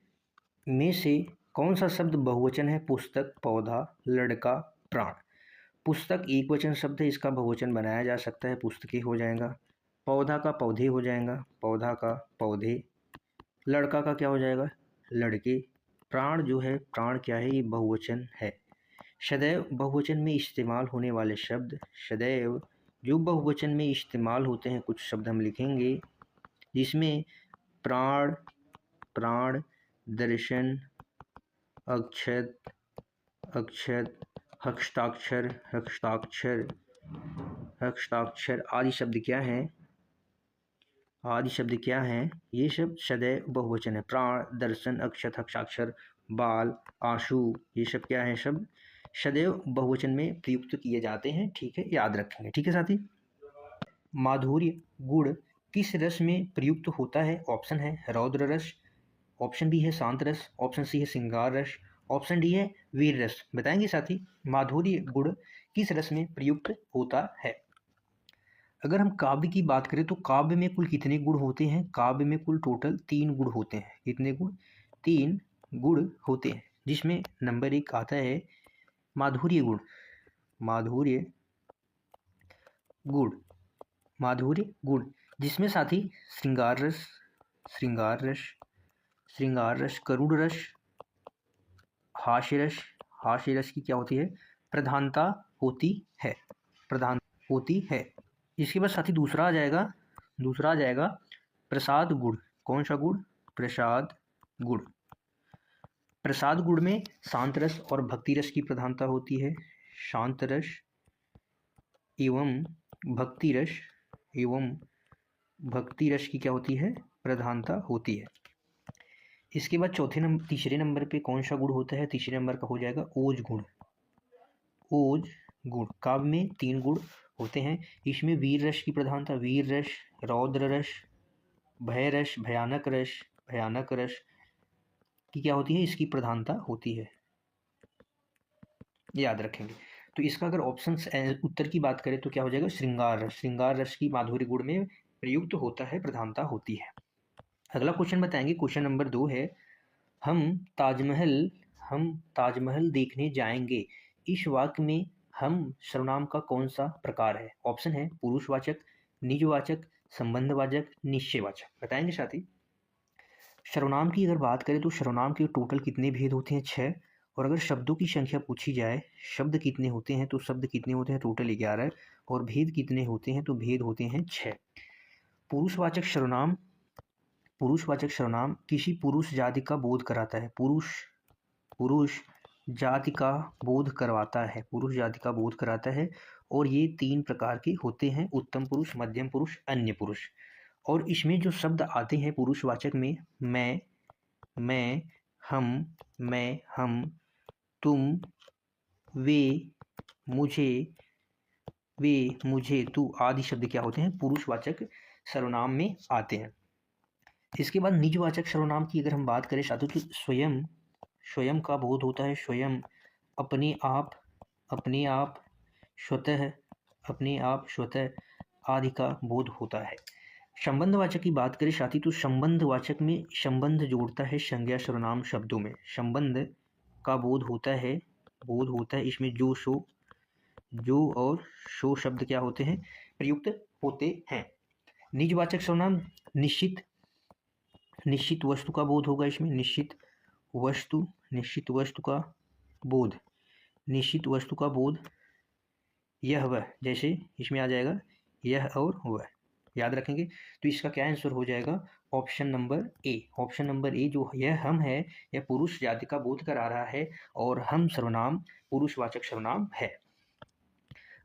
में से कौन सा शब्द बहुवचन है? पुस्तक, पौधा, लड़का, प्राण। पुस्तक एक वचन शब्द है, इसका बहुवचन बनाया जा सकता है, पुस्तकें हो जाएगा। पौधा का पौधे हो जाएगा, पौधा का पौधे। लड़का का क्या हो जाएगा, लड़के। प्राण जो है, प्राण क्या है, ये बहुवचन है। सदैव बहुवचन में इस्तेमाल होने वाले शब्द, सदैव जो बहुवचन में इस्तेमाल होते हैं, कुछ शब्द हम लिखेंगे जिसमें प्राण, प्राण, दर्शन, अक्षत, अक्षत, हस्ताक्षर, हस्ताक्षर, हस्ताक्षर आदि शब्द क्या हैं, आदि शब्द क्या हैं, ये शब्द सदैव बहुवचन है। प्राण, दर्शन, अक्षत, हस्ताक्षर, बाल, आंसू, ये सब क्या है, शब्द सदैव बहुवचन में प्रयुक्त किए जाते हैं। ठीक है, याद रखेंगे। ठीक है साथी। माधुर्य गुण किस रस में प्रयुक्त होता है? ऑप्शन है रौद्र रस, ऑप्शन बी है शांत रस, ऑप्शन सी है श्रृंगार रस, ऑप्शन डी है वीर रस। बताएंगे साथी, माधुर्य गुण किस रस में प्रयुक्त होता है? अगर हम काव्य की बात करें तो काव्य में कुल कितने गुण होते हैं? काव्य में कुल टोटल 3 गुण होते हैं। कितने गुण? 3 गुण होते हैं, जिसमें नंबर 1 आता है माधुर्य गुण। माधुर्य गुण, माधुर्य गुण, जिसमें साथी श्रृंगार रस, श्रृंगार रस, श्रृंगार रस, करुण रस, हास्य रस, हास्य रस की क्या होती है, प्रधानता होती है, प्रधान होती है। इसके बाद साथी दूसरा आ जाएगा, दूसरा आ जाएगा प्रसाद गुण। कौन सा गुण? प्रसाद गुण। प्रसाद गुण में शांत रस और भक्ति रस की प्रधानता होती है। शांत रस एवं भक्ति रस, एवं भक्ति रस की क्या होती है, प्रधानता होती है। इसके बाद तीसरे नंबर पे कौन सा गुण होता है? तीसरे नंबर का हो जाएगा ओज गुण। ओज गुण, काव्य में 3 गुण होते हैं, इसमें वीर रस की प्रधानता, वीर रस, रौद्र रस, भय रस, भयानक रस, भयानक रस की क्या होती है, इसकी प्रधानता होती है। याद रखेंगे। तो इसका अगर ऑप्शन उत्तर की बात करें तो क्या हो जाएगा, श्रृंगार रस। श्रृंगार रस की माधुर्य गुण में प्रयुक्त होता है, प्रधानता होती है। अगला क्वेश्चन बताएंगे, क्वेश्चन नंबर 2 है, हम ताजमहल देखने जाएंगे, इस वाक्य में हम सर्वनाम का कौन सा प्रकार है? ऑप्शन है पुरुषवाचक, निजवाचक, संबंधवाचक, निश्चयवाचक। बताएंगे साथी। सर्वनाम की अगर बात करें तो सर्वनाम के टोटल कितने भेद होते हैं? 6। और अगर शब्दों की संख्या पूछी जाए, शब्द कितने होते हैं, तो शब्द कितने होते हैं? टोटल 11। और भेद कितने होते हैं? तो भेद होते हैं 6। पुरुषवाचक सर्वनाम, पुरुषवाचक सर्वनाम किसी पुरुष जाति का बोध कराता है। पुरुष जाति का बोध करवाता है, पुरुष जाति का बोध कराता है। और ये 3 प्रकार के होते हैं, उत्तम पुरुष, मध्यम पुरुष, अन्य पुरुष। और इसमें जो शब्द आते हैं पुरुषवाचक में, मैं, हम, तुम, वे, मुझे, तू आदि शब्द क्या होते हैं, पुरुषवाचक सर्वनाम में आते हैं। इसके बाद निजवाचक सर्वनाम की अगर हम बात करें साथियों तो स्वयं का बोध होता है, स्वयं, अपने आप, स्वतः, अपने आप, स्वतः आदि का बोध होता है। संबंधवाचक की बात करें साथी तो संबंधवाचक में संबंध जोड़ता है संज्ञा सर्वनाम शब्दों में, संबंध का बोध होता है, इसमें जो और सो शब्द क्या होते हैं, प्रयुक्त होते हैं। निजवाचक सर्वनाम निश्चित वस्तु का बोध होगा, इसमें निश्चित वस्तु का बोध, निश्चित वस्तु का बोध, यह वह, जैसे इसमें आ जाएगा यह और वह। याद रखेंगे। तो इसका क्या आंसर हो जाएगा, option number A. Option number A जो यह हम है, यह पुरुष जाति का बोध करा रहा है और हम सर्वनाम पुरुषवाचक सर्वनाम है।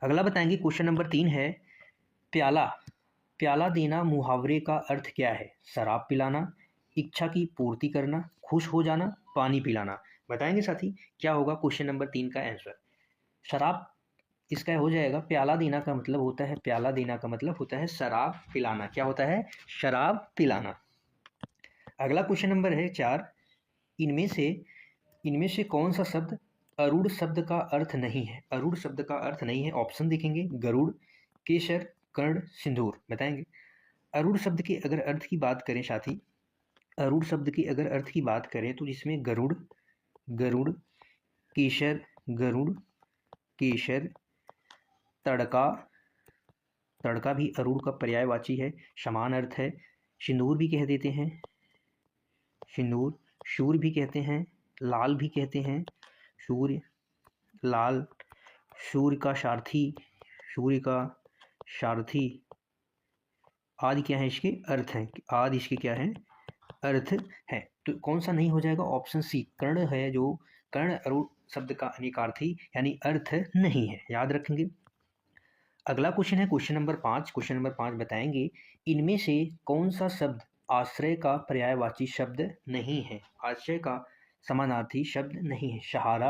अगला बताएंगे, क्वेश्चन नंबर 3 है, प्याला देना मुहावरे का अर्थ क्या है? शराब पिलाना, इच्छा की पूर्ति करना, खुश हो जाना, पानी पिलाना। बताएंगे साथी क्या होगा क्वेश्चन नंबर 3 का आंसर। शराब, इसका हो जाएगा प्याला देना का मतलब होता है, प्याला देना का मतलब होता है शराब पिलाना। क्या होता है? शराब पिलाना। अगला क्वेश्चन नंबर है 4, इनमें से कौन सा शब्द अरूढ़ शब्द का अर्थ नहीं है? अरूढ़ शब्द का अर्थ नहीं है, ऑप्शन देखेंगे, गरुड़, केसर, कर्ण, सिंदूर। बताएंगे। अरूढ़ शब्द के अगर अर्थ की बात करें साथी, अरूढ़ शब्द की अगर अर्थ की बात करें तो जिसमें गरुड़, केसर, तड़का, तड़का भी अरूढ़ का पर्यायवाची है, समान अर्थ है। सिंदूर भी कह देते हैं, सिंदूर। शूर भी कहते हैं, लाल भी कहते हैं, सूर्य, लाल। सूर्य का सारथी, सूर्य का सारथी आदि क्या है इसके अर्थ हैं, आदि इसके क्या है अर्थ है। तो कौन सा नहीं हो जाएगा, ऑप्शन सी कर्ण है, जो कर्ण अरूढ़ शब्द का अनेकार्थी यानी अर्थ नहीं है, याद रखेंगे। अगला क्वेश्चन है क्वेश्चन नंबर 5। क्वेश्चन नंबर 5 बताएंगे इनमें से कौन सा शब्द आश्रय का पर्यायवाची शब्द नहीं है, आश्रय का समानार्थी शब्द नहीं है। सहारा,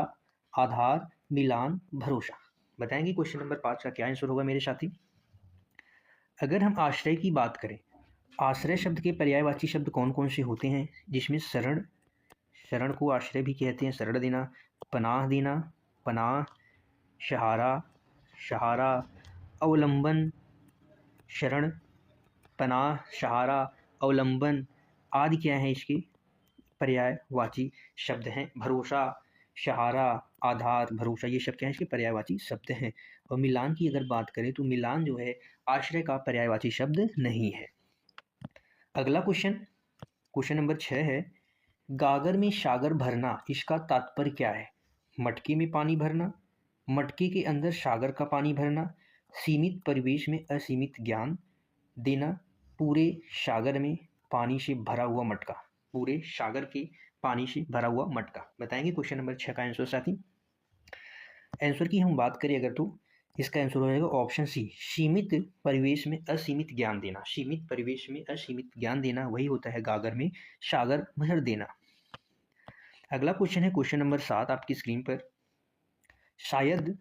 आधार, मिलान, भरोसा। बताएंगे क्वेश्चन नंबर 5 का क्या आंसर होगा मेरे साथी। अगर हम आश्रय की बात करें, आश्रय शब्द के पर्यायवाची शब्द कौन कौन से होते हैं, जिसमें शरण, शरण को आश्रय भी कहते हैं, शरण देना। पनाह देना, पनाह। सहारा, सहारा। अवलंबन, शरण, पनाह, सहारा, अवलंबन आदि क्या है इसके पर्यायवाची शब्द हैं। भरोसा, सहारा, आधार, भरोसा, ये सब क्या है इसके पर्यायवाची शब्द हैं। और मिलान की अगर बात करें तो मिलान जो है आश्रय का पर्यायवाची शब्द नहीं है। अगला क्वेश्चन, क्वेश्चन नंबर 6 है गागर में सागर भरना, इसका तात्पर्य क्या है। मटके में पानी भरना, मटके के अंदर सागर का पानी भरना, सीमित परिवेश में असीमित ज्ञान देना, पूरे सागर में पानी से भरा हुआ मटका, पूरे सागर के पानी से भरा हुआ मटका। बताएंगे क्वेश्चन नंबर 6 का आंसर साथी। आंसर की हम बात करें अगर तो इसका आंसर हो जाएगा ऑप्शन सी, सीमित परिवेश में असीमित ज्ञान देना। सीमित परिवेश में असीमित ज्ञान देना वही होता है गागर में सागर भर देना। अगला क्वेश्चन है क्वेश्चन नंबर 7 आपकी स्क्रीन पर। शायद,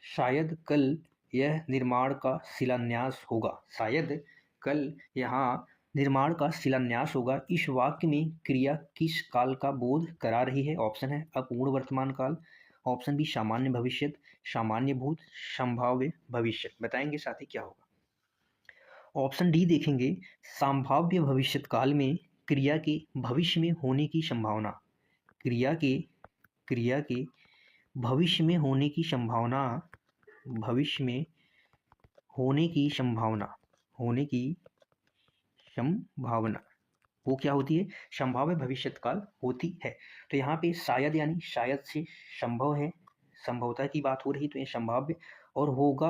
शायद कल यह निर्माण का शिलान्यास होगा, शायद कल यहाँ निर्माण का शिलान्यास होगा। इस वाक्य में क्रिया किस काल का बोध करा रही है। ऑप्शन है अपूर्ण वर्तमान काल, ऑप्शन बी सामान्य भविष्य, सामान्य भूत, संभाव्य भविष्य। बताएंगे साथी क्या होगा। ऑप्शन डी देखेंगे, संभाव्य भविष्य काल में क्रिया के भविष्य में होने की संभावना, क्रिया के भविष्य में होने की संभावना, भविष्य में होने की संभावना, होने की संभावना वो क्या होती है, संभाव्य भविष्य काल होती है। तो यहाँ पे शायद यानी शायद से संभव है, संभवता की बात हो रही, तो ये संभाव्य। और होगा,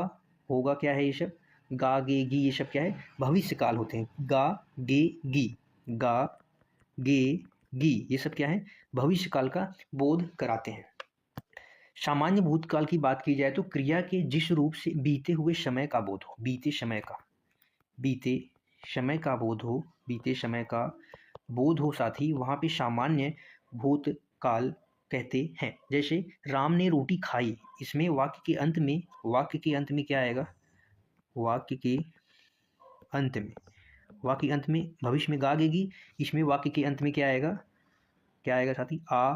होगा क्या है ये सब, गा गे गी, ये सब क्या है भविष्य काल होते हैं। गा गे गी, गा गे गी, ये सब क्या है भविष्य काल का बोध कराते हैं। सामान्य भूतकाल की बात की जाए तो क्रिया के जिस रूप से बीते हुए समय का बोध हो, बीते समय का, बीते समय का बोध हो, बीते समय का बोध हो साथी, वहाँ पे सामान्य भूतकाल कहते हैं। जैसे राम ने रोटी खाई, इसमें वाक्य के अंत में, वाक्य के अंत में क्या आएगा, वाक्य के अंत में, वाक्य के अंत में भविष्य में गागेगी, इसमें वाक्य के अंत में क्या आएगा, क्या आएगा साथी, आ,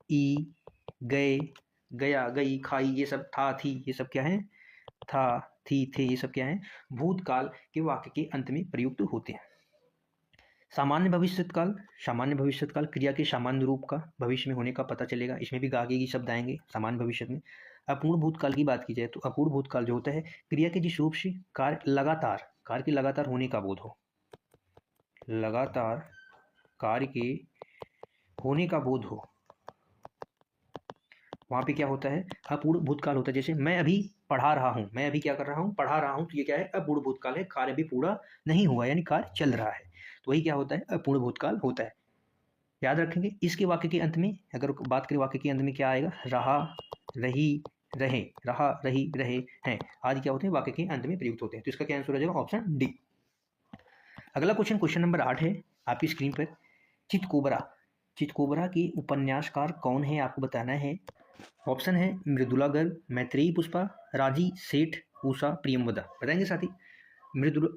ई, गए, गया, गई, खाई, ये सब था, थी, ये सब क्या है, था, थी, थे, ये सब क्या है भूतकाल के वाक्य के अंत में प्रयुक्त होते हैं। सामान्य भविष्यकाल, सामान्य भविष्यकाल क्रिया के सामान्य रूप का भविष्य में होने का पता चलेगा, इसमें भी गागेगी शब्द आएंगे सामान्य भविष्य में। अपूर्ण भूतकाल की बात की जाए तो अपूर्ण भूतकाल जो होता है क्रिया के जिस रूप से कार्य लगातार, कार्य के लगातार होने का बोध हो, लगातार कार्य के होने का बोध हो, वहाँ पे क्या होता है अपूर्ण भूतकाल होता है। जैसे मैं अभी पढ़ा रहा हूँ, मैं अभी क्या कर रहा हूँ, पढ़ा रहा हूँ, तो ये क्या है अपूर्ण भूतकाल है, कार्य भी पूरा नहीं हुआ यानी कार्य चल रहा है, तो वही क्या होता है अपूर्ण भूतकाल होता है। याद रखेंगे इसके वाक्य के अंत में, अगर बात करें वाक्य के अंत में क्या आएगा, रहा, रही, रहे, रहा, रही, रहे, हैं आदि क्या होते हैं वाक्य के अंत में प्रयुक्त होते हैं। तो इसका क्या आंसर हो जाएगा ऑप्शन डी। अगला क्वेश्चन, क्वेश्चन नंबर 8 है आपकी स्क्रीन पर। चितकोबरा, चितकोबरा के उपन्यासकार कौन है आपको बताना है। ऑप्शन है मृदुला गर्ग, मैत्रेयी पुष्पा, राजी सेठ, उषा प्रियमवदा। बताएंगे साथी। मृदुला,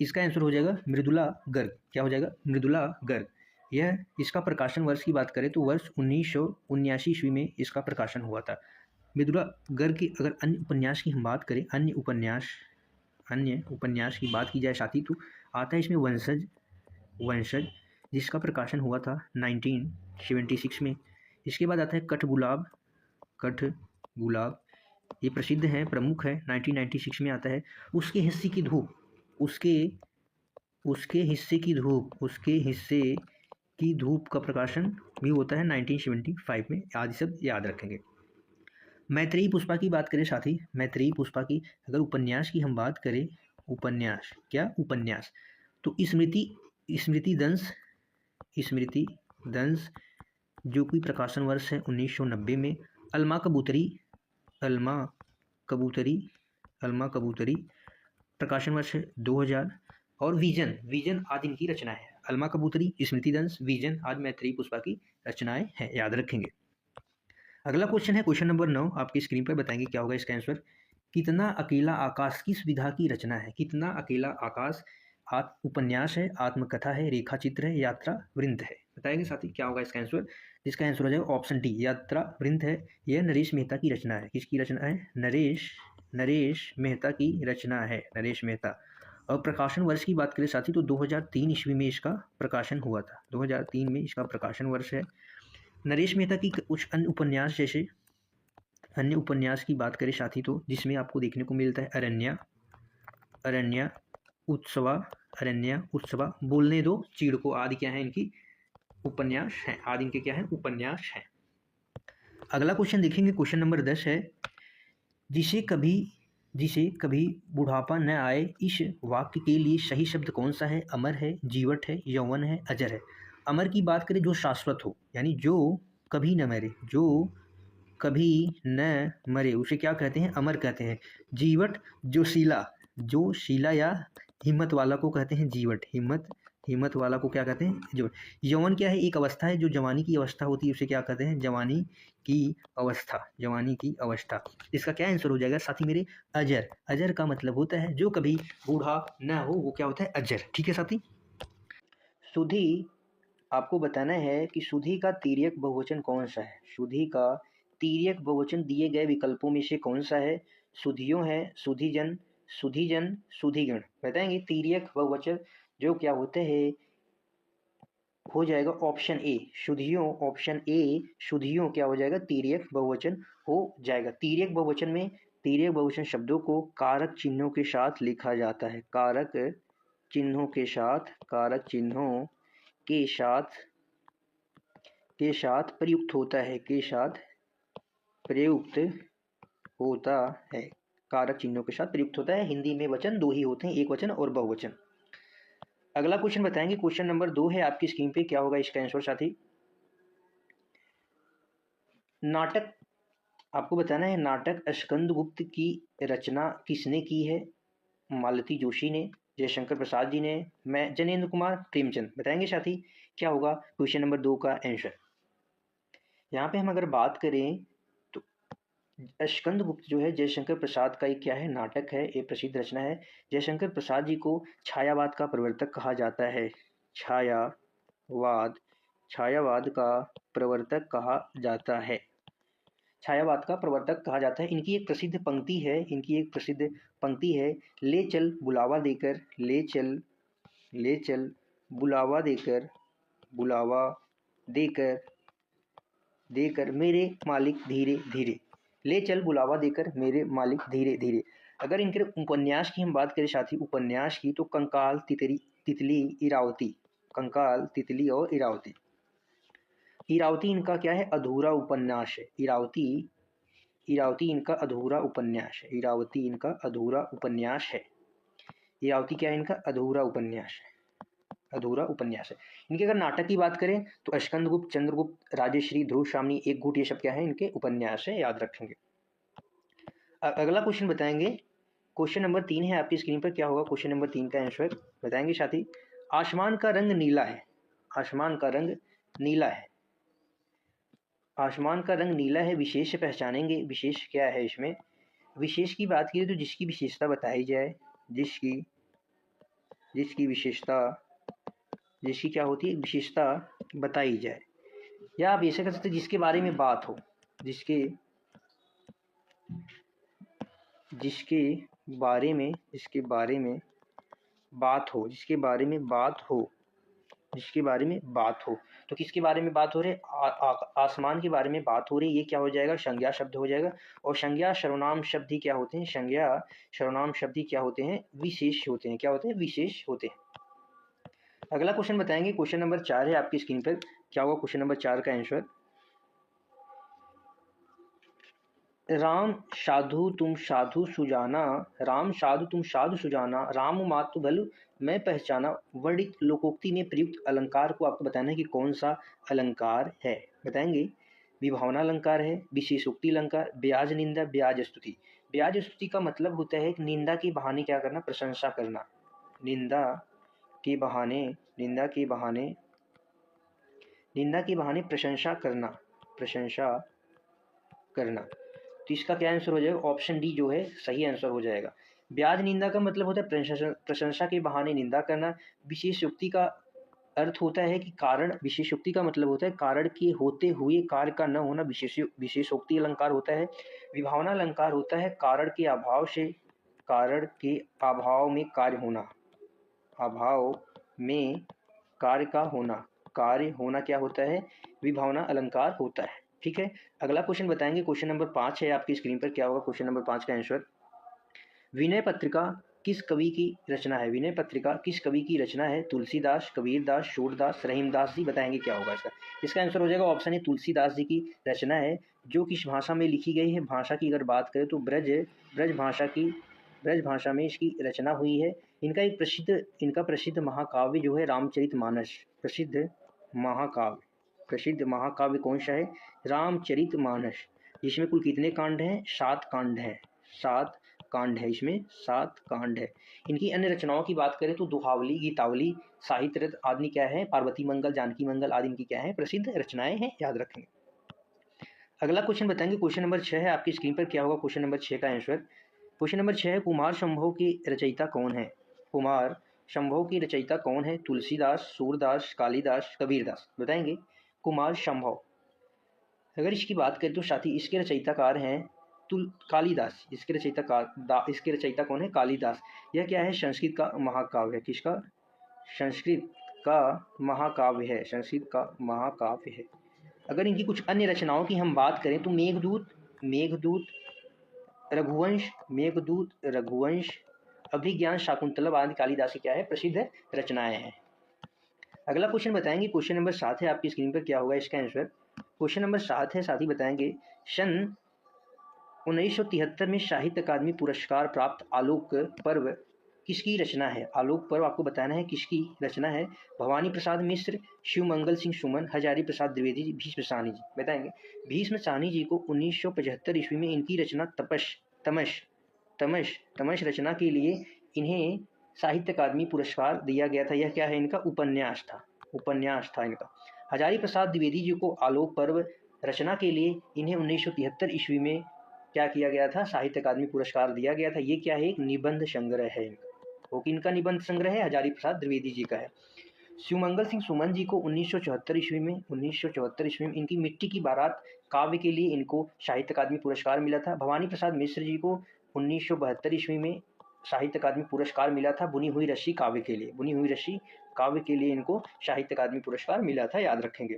इसका आंसर हो जाएगा मृदुला गर्ग। क्या हो जाएगा मृदुला गर्ग। यह इसका प्रकाशन वर्ष की बात करें तो वर्ष 1979 ईस्वी में इसका प्रकाशन हुआ था। मृदुला गर्ग की अगर अन्य उपन्यास की हम बात करें, अन्य उपन्यास की बात की जाए साथी, तो आता है इसमें वंशज, वंशज जिसका प्रकाशन हुआ था 1976 में। इसके बाद आता है कठगुलाब, कठगुलाब ये प्रसिद्ध है, प्रमुख है, 1996 में आता है। उसके हिस्से की धूप, उसके हिस्से की धूप का प्रकाशन भी होता है 1975 में। आदि सब याद रखेंगे। मैत्रेयी पुष्पा की बात करें साथी, मैत्रेयी पुष्पा की अगर उपन्यास की हम बात करें, उपन्यास क्या उपन्यास, तो स्मृति दंश जो कि प्रकाशन वर्ष है 1990 में। अल्मा कबूतरी प्रकाशन वर्ष है 2000। और विजन आदि इनकी रचना है। अल्मा कबूतरी, स्मृति दंश, विजन आदि मैत्रेयी पुष्पा की रचनाएं हैं, याद रखेंगे। अगला क्वेश्चन है क्वेश्चन नंबर 9, आपकी स्क्रीन पर बताएंगे क्या होगा इसका आंसर। कितना अकेला आकाश किस विधा की रचना है? कितना अकेला आकाश उपन्यास है, आत्मकथा है, रेखा चित्र है, यात्रा वृंत है? बताएंगे साथी क्या होगा इसका आंसर। इसका आंसर हो जाएगा ऑप्शन डी, यात्रा वृंत है। यह नरेश मेहता की रचना है। किसकी रचना है? नरेश मेहता की रचना है, नरेश मेहता। और प्रकाशन वर्ष की बात करें साथी तो 2003 ईस्वी में इसका प्रकाशन हुआ था। 2003 में इसका प्रकाशन वर्ष है। नरेश मेहता की कुछ अन्य उपन्यास की बात करें साथी तो जिसमें आपको देखने को मिलता है अरण्या उत्सवा, बोलने दो चीड़ को, आदि क्या है इनकी उपन्यास है, आदि इनके क्या है उपन्यास है। अगला क्वेश्चन देखेंगे, क्वेश्चन नंबर 10 है, जिसे कभी बुढ़ापा न आए, इस वाक्य के लिए सही शब्द कौन सा है? अमर है, जीवट है, यौवन है, अजर है। अमर की बात करें जो शाश्वत हो, यानी जो कभी न मरे, उसे क्या कहते हैं? अमर कहते हैं। जीवट जो शीला या हिम्मत वाला को कहते हैं जीवट, हिम्मत वाला को क्या कहते हैं? जीवट। यौवन क्या है? एक अवस्था है जो जवानी की अवस्था होती है, उसे क्या कहते हैं? जवानी की अवस्था। इसका क्या आंसर हो जाएगा साथी मेरे? अजर का मतलब होता है जो कभी बूढ़ा न हो, वो क्या होता है? अजर। ठीक है साथी। सुधी, आपको बताना है कि सुधी का तिर्यक बहुवचन कौन सा है? सुधी का तिर्यक बहुवचन दिए गए विकल्पों में से कौन सा है? सुधियों है, सुधीजन, सुधीगण। बताएंगे तिर्यक बहुवचन जो क्या होते हैं, हो जाएगा ऑप्शन ए सुधियों। ऑप्शन ए सुधियों क्या हो जाएगा? तिर्यक बहुवचन हो जाएगा। तिर्यक बहुवचन शब्दों को कारक चिन्हों के साथ लिखा जाता है। कारक चिन्हों के साथ प्रयुक्त होता है। कारक चिन्हों के साथ प्रयुक्त होता है। हिंदी में वचन दो ही होते हैं, एक वचन और बहुवचन। अगला क्वेश्चन बताएंगे, क्वेश्चन नंबर 2 है आपकी स्क्रीन पे। क्या होगा इसका आंसर साथी? नाटक, आपको बताना है नाटक स्कंदगुप्त की रचना किसने की है? मालती जोशी ने, जयशंकर प्रसाद जी ने, मैं जनेंद्र कुमार प्रेमचंद। बताएंगे साथी क्या होगा क्वेश्चन नंबर 2 का आंसर। यहाँ पे हम अगर बात करें तो स्कंदगुप्त जो है जयशंकर प्रसाद का एक क्या है? नाटक है, एक प्रसिद्ध रचना है। जयशंकर प्रसाद जी को छायावाद का प्रवर्तक कहा जाता है। छायावाद का प्रवर्तक कहा जाता है। इनकी एक प्रसिद्ध पंक्ति है, ले चल बुलावा देकर मेरे मालिक धीरे धीरे। ले चल बुलावा देकर मेरे मालिक धीरे धीरे। अगर इनके उपन्यास की हम बात करें साथी, उपन्यास की, तो कंकाल, तितली, इरावती। इरावती इनका क्या है? अधूरा उपन्यास है। इरावती इनका अधूरा उपन्यास है। इरावती क्या है? इनका अधूरा उपन्यास है। इनके अगर नाटक की बात करें तो स्कंदगुप्त, चंद्रगुप्त, राजश्री, ध्रुव श्रावणी, एक घूट, ये सब क्या है? इनके उपन्यास है, याद रखेंगे। अगला क्वेश्चन बताएंगे, क्वेश्चन नंबर 3 है आपकी स्क्रीन पर। क्या होगा क्वेश्चन नंबर 3 का आंसर? बताएंगे साथी। आसमान का रंग नीला है। विशेष से पहचानेंगे, विशेष क्या है इसमें? विशेष की बात की तो जिसकी विशेषता बताई जाए, जिसकी क्या होती है? विशेषता बताई जाए, या आप ऐसे कह सकते जिसके बारे में बात हो, जिसके बारे में बात हो, जिसके बारे में बात हो। तो किसके बारे में बात हो रही है? आसमान के बारे में बात हो रही है। ये क्या हो जाएगा? संज्ञा शब्द हो जाएगा। और संज्ञा सर्वनाम शब्द ही क्या होते हैं? संज्ञा सर्वनाम शब्द ही क्या होते हैं? विशेष होते हैं। क्या होते हैं? विशेष होते हैं। अगला क्वेश्चन बताएंगे, क्वेश्चन नंबर 4 है आपकी स्क्रीन पर। क्या होगा क्वेश्चन नंबर 4 का आंसर? राम साधु तुम साधु सुजाना, राम साधु तुम साधु सुजाना, राम मातु बल मैं पहचाना। वर्णित लोकोक्ति में प्रयुक्त अलंकार को आपको बताना है कि कौन सा अलंकार है। बताएंगे। विभावना अलंकार है, विशेषोक्ति अलंकार, ब्याज निंदा, ब्याज स्तुति। ब्याज स्तुति का मतलब होता है कि निंदा के बहाने क्या करना? प्रशंसा करना। निंदा के बहाने, निंदा के बहाने, निंदा के बहाने प्रशंसा करना, प्रशंसा करना। तो इसका क्या आंसर हो जाएगा? ऑप्शन डी जो है सही आंसर हो जाएगा। ब्याज निंदा का मतलब होता है प्रशंसा के बहाने निंदा करना। विशेषोक्ति का अर्थ होता है कि कारण, विशेषोक्ति का मतलब होता है कारण के होते हुए कार्य का न होना, विशेषोक्ति अलंकार होता है। विभावना अलंकार होता है कारण के अभाव से, कारण के अभाव में कार्य होना, अभाव में कार्य का होना, कार्य होना क्या होता है? विभावना अलंकार होता है। ठीक है। अगला क्वेश्चन बताएंगे, क्वेश्चन नंबर 5 है आपकी स्क्रीन पर। क्या होगा क्वेश्चन नंबर 5 का आंसर? विनय पत्रिका किस कवि की रचना है? विनय पत्रिका किस कवि की रचना है? तुलसीदास, कबीरदास, सूरदास, रहीमदास जी। बताएंगे क्या होगा इसका? इसका आंसर हो जाएगा ऑप्शन ए, तुलसीदास जी की रचना है। जो किस भाषा में लिखी गई है? भाषा की अगर बात करें तो ब्रज भाषा की, ब्रज भाषा में इसकी रचना हुई है। इनका प्रसिद्ध महाकाव्य जो है रामचरितमानस। प्रसिद्ध महाकाव्य कौन सा है? रामचरितमानस। जिसमें कुल कितने कांड हैं? 7 कांड हैं। 7 कांड है, इसमें 7 कांड है। इनकी अन्य रचनाओं की बात करें तो दोहावली, गीतावली, साहित्य रथ आदि क्या है? पार्वती मंगल, जानकी मंगल आदि इनकी क्या है? प्रसिद्ध रचनाएं हैं, याद रखेंगे। अगला क्वेश्चन बताएंगे, क्वेश्चन नंबर 6 है आपकी स्क्रीन पर। क्या होगा क्वेश्चन नंबर 6 का आंसर? क्वेश्चन नंबर 6 है, कुमार संभव की रचयिता कौन है? कुमार संभव की रचयिता कौन है? तुलसीदास, सूरदास, कालिदास, कबीरदास। बताएंगे। कुमार संभव, अगर इसकी बात करें तो साथी इसके रचयिताकार हैं कालिदास। इसके रचयिता कौन है? कालिदास। यह क्या है? संस्कृत का महाकाव्य है। किसका? संस्कृत का महाकाव्य है, संस्कृत का महाकाव्य है। अगर इनकी कुछ अन्य रचनाओं की हम बात करें तो रघुवंश, अभिज्ञान, शाकुंतलम आदि कालिदास की क्या है? प्रसिद्ध रचनाएं हैं। अगला क्वेश्चन बताएंगे, क्वेश्चन नंबर 7 है आपकी स्क्रीन पर। क्या होगा इसका आंसर? क्वेश्चन नंबर 7 है, साथ ही बताएंगे। सन 1973 में साहित्य अकादमी पुरस्कार प्राप्त आलोक पर्व किसकी रचना है? आलोक पर्व आपको बताना है किसकी रचना है? भवानी प्रसाद मिश्र, शिवमंगल सिंह सुमन, हजारी प्रसाद द्विवेदी जी, भीष्म साहनी जी। बताएंगे। भीष्म साहनी जी को 1975 ईस्वी में इनकी रचना तमश रचना के लिए इन्हें साहित्य अकादमी पुरस्कार दिया गया था। यह क्या है? इनका उपन्यास था इनका। हजारी प्रसाद द्विवेदी जी को आलोक पर्व रचना के लिए इन्हें 1973 ईस्वी में क्या किया गया था? साहित्य अकादमी पुरस्कार दिया गया था। ये क्या है? एक निबंध संग्रह है इनका। वो किनका निबंध संग्रह है? हजारी प्रसाद द्विवेदी जी का है। शिवमंगल सिंह सुमन जी को 1974 ईस्वी में इनकी मिट्टी की बारात काव्य के लिए इनको साहित्य अकादमी पुरस्कार मिला था। भवानी प्रसाद मिश्र जी को 1972 ईस्वी में साहित्य अकादमी पुरस्कार मिला था बुनी हुई रस्सी काव्य के लिए इनको साहित्य अकादमी पुरस्कार मिला था, याद रखेंगे।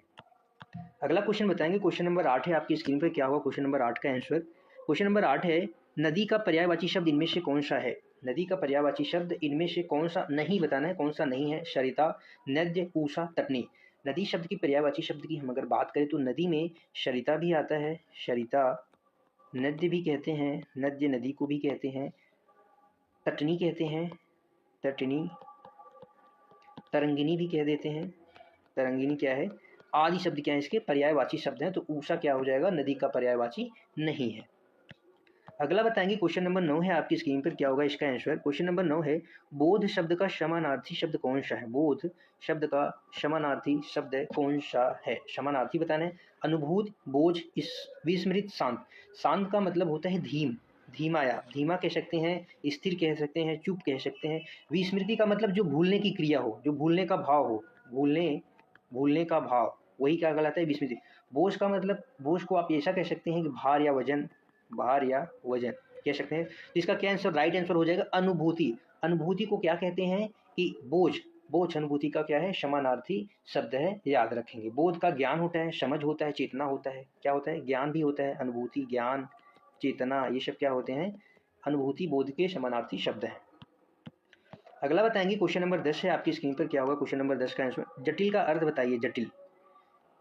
अगला क्वेश्चन बताएंगे, क्वेश्चन नंबर 8 है आपकी स्क्रीन पर। क्या होगा क्वेश्चन नंबर 8 का आंसर? क्वेश्चन नंबर 8 है, नदी का पर्यायवाची शब्द इनमें से कौन सा है? नदी का पर्यायवाची शब्द इनमें से कौन सा नहीं बताना है, कौन सा नहीं है? सरिता, नद्य, पूषा, तटनी। नदी शब्द की पर्यायवाची शब्द की हम अगर बात करें तो नदी में सरिता भी आता है, सरिता, नद्य भी कहते हैं, नद्य नदी को भी कहते हैं, तटनी कहते हैं, तटनी, तरंगिनी भी कह देते हैं, तरंगिनी क्या है? आदि शब्द क्या है? इसके पर्यायवाची शब्द हैं। तो ऊषा क्या हो जाएगा? नदी का पर्यायवाची नहीं है। अगला बताएंगे, क्वेश्चन नंबर 9 है आपकी स्क्रीन पर। क्या होगा इसका आंसर? क्वेश्चन नंबर 9 है, बोध शब्द का समानार्थी शब्द कौन सा है? बोध शब्द का समानार्थी शब्द कौन सा है? समानार्थी बताना है। अनुभूत, बोझ, विस्मृत, शांत। शांत का मतलब होता है धीमा कह सकते हैं, स्थिर कह सकते हैं, चुप कह सकते हैं। विस्मृति का मतलब जो भूलने की क्रिया हो, जो भूलने का भाव हो, भूलने का भाव, वही क्या कहलाता है? विस्मृति। बोझ का मतलब, बोझ को आप ऐसा कह सकते हैं कि भार या वजन कह सकते हैं। इसका क्या आंसर? राइट आंसर हो जाएगा अनुभूति। अनुभूति को क्या कहते हैं? कि बोझ, बोध अनुभूति का क्या है, समानार्थी शब्द है, याद रखेंगे। बोध का ज्ञान होता है, समझ होता है, चेतना होता है। क्या होता है, ज्ञान भी होता है, अनुभूति, ज्ञान, चेतना, ये सब क्या होते हैं, अनुभूति बोध के समानार्थी शब्द हैं। अगला बताएंगे क्वेश्चन नंबर 10 है आपकी स्क्रीन पर। क्या होगा क्वेश्चन नंबर 10 का आंसर, जटिल का अर्थ बताइए। जटिल,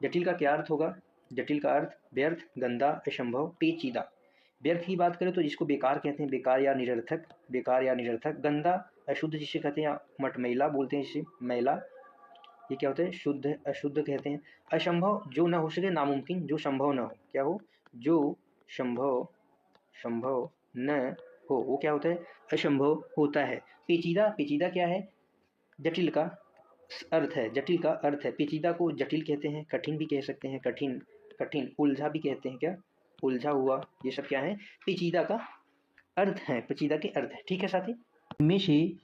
जटिल का क्या अर्थ होगा, जटिल का अर्थ व्यर्थ, गंदा, असंभव, पेचीदा। व्यर्थ की बात करें तो जिसको बेकार कहते हैं, बेकार या निरर्थक, बेकार या निरर्थक। गंदा, अशुद्ध जिसे कहते हैं, मटमैला बोलते हैं जिसे, मैला, ये क्या होता है, शुद्ध, अशुद्ध कहते हैं। असंभव, जो न हो सके, नामुमकिन, जो संभव न हो, क्या हो, जो संभव न हो, वो क्या होता है, असंभव होता है। पेचीदा, पेचीदा क्या है, जटिल का अर्थ है, जटिल का अर्थ है। पेचीदा को जटिल कहते हैं, कठिन भी कह सकते हैं, कठिन, कठिन, उलझा भी कहते हैं, क्या, उलझा हुआ, ये सब क्या है, पेचीदा का अर्थ है, पेचीदा के अर्थ है। ठीक है साथी, इनमें से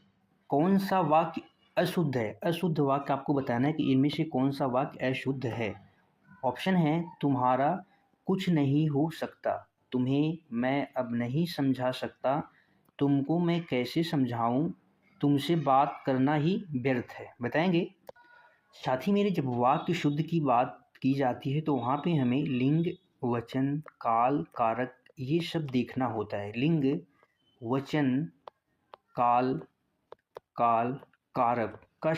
कौन सा वाक्य अशुद्ध है, अशुद्ध वाक्य आपको बताना है कि इनमें से कौन सा वाक्य अशुद्ध है। ऑप्शन है, तुम्हारा कुछ नहीं हो सकता, तुम्हें मैं अब नहीं समझा सकता, तुमको मैं कैसे समझाऊं, तुमसे बात करना ही व्यर्थ है। बताएंगे साथी मेरे, जब वाक्य शुद्ध की बात की जाती है तो वहाँ पे हमें लिंग, वचन, काल, कारक, ये सब देखना होता है। लिंग, वचन, काल, कारक का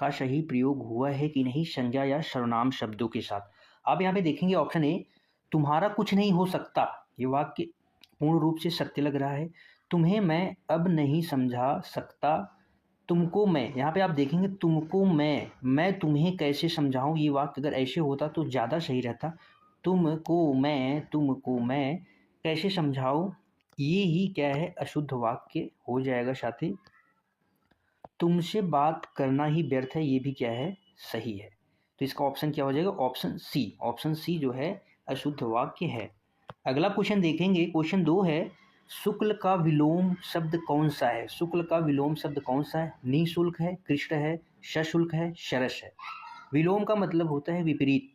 सही प्रयोग हुआ है कि नहीं संज्ञा या सर्वनाम शब्दों के साथ। आप यहाँ पे देखेंगे ऑप्शन ए, तुम्हारा कुछ नहीं हो सकता, ये वाक्य पूर्ण रूप से सत्य लग रहा है। तुम्हें मैं अब नहीं समझा सकता, तुमको मैं, यहाँ पे आप देखेंगे तुमको मैं तुम्हें कैसे समझाऊं, ये वाक्य अगर ऐसे होता तो ज़्यादा सही रहता। तुमको मैं कैसे समझाऊं, ये ही क्या है, अशुद्ध वाक्य हो जाएगा साथी। तुमसे बात करना ही व्यर्थ है, ये भी क्या है, सही है। तो इसका ऑप्शन क्या हो जाएगा, ऑप्शन सी, ऑप्शन सी जो है अशुद्ध वाक्य है। अगला क्वेश्चन देखेंगे, क्वेश्चन 2 है, शुक्ल का विलोम शब्द कौन सा है। शुक्ल का विलोम शब्द कौन सा है, निःशुल्क है, कृष्ण है, सशुल्क है, सरस है। विलोम का मतलब होता है विपरीत,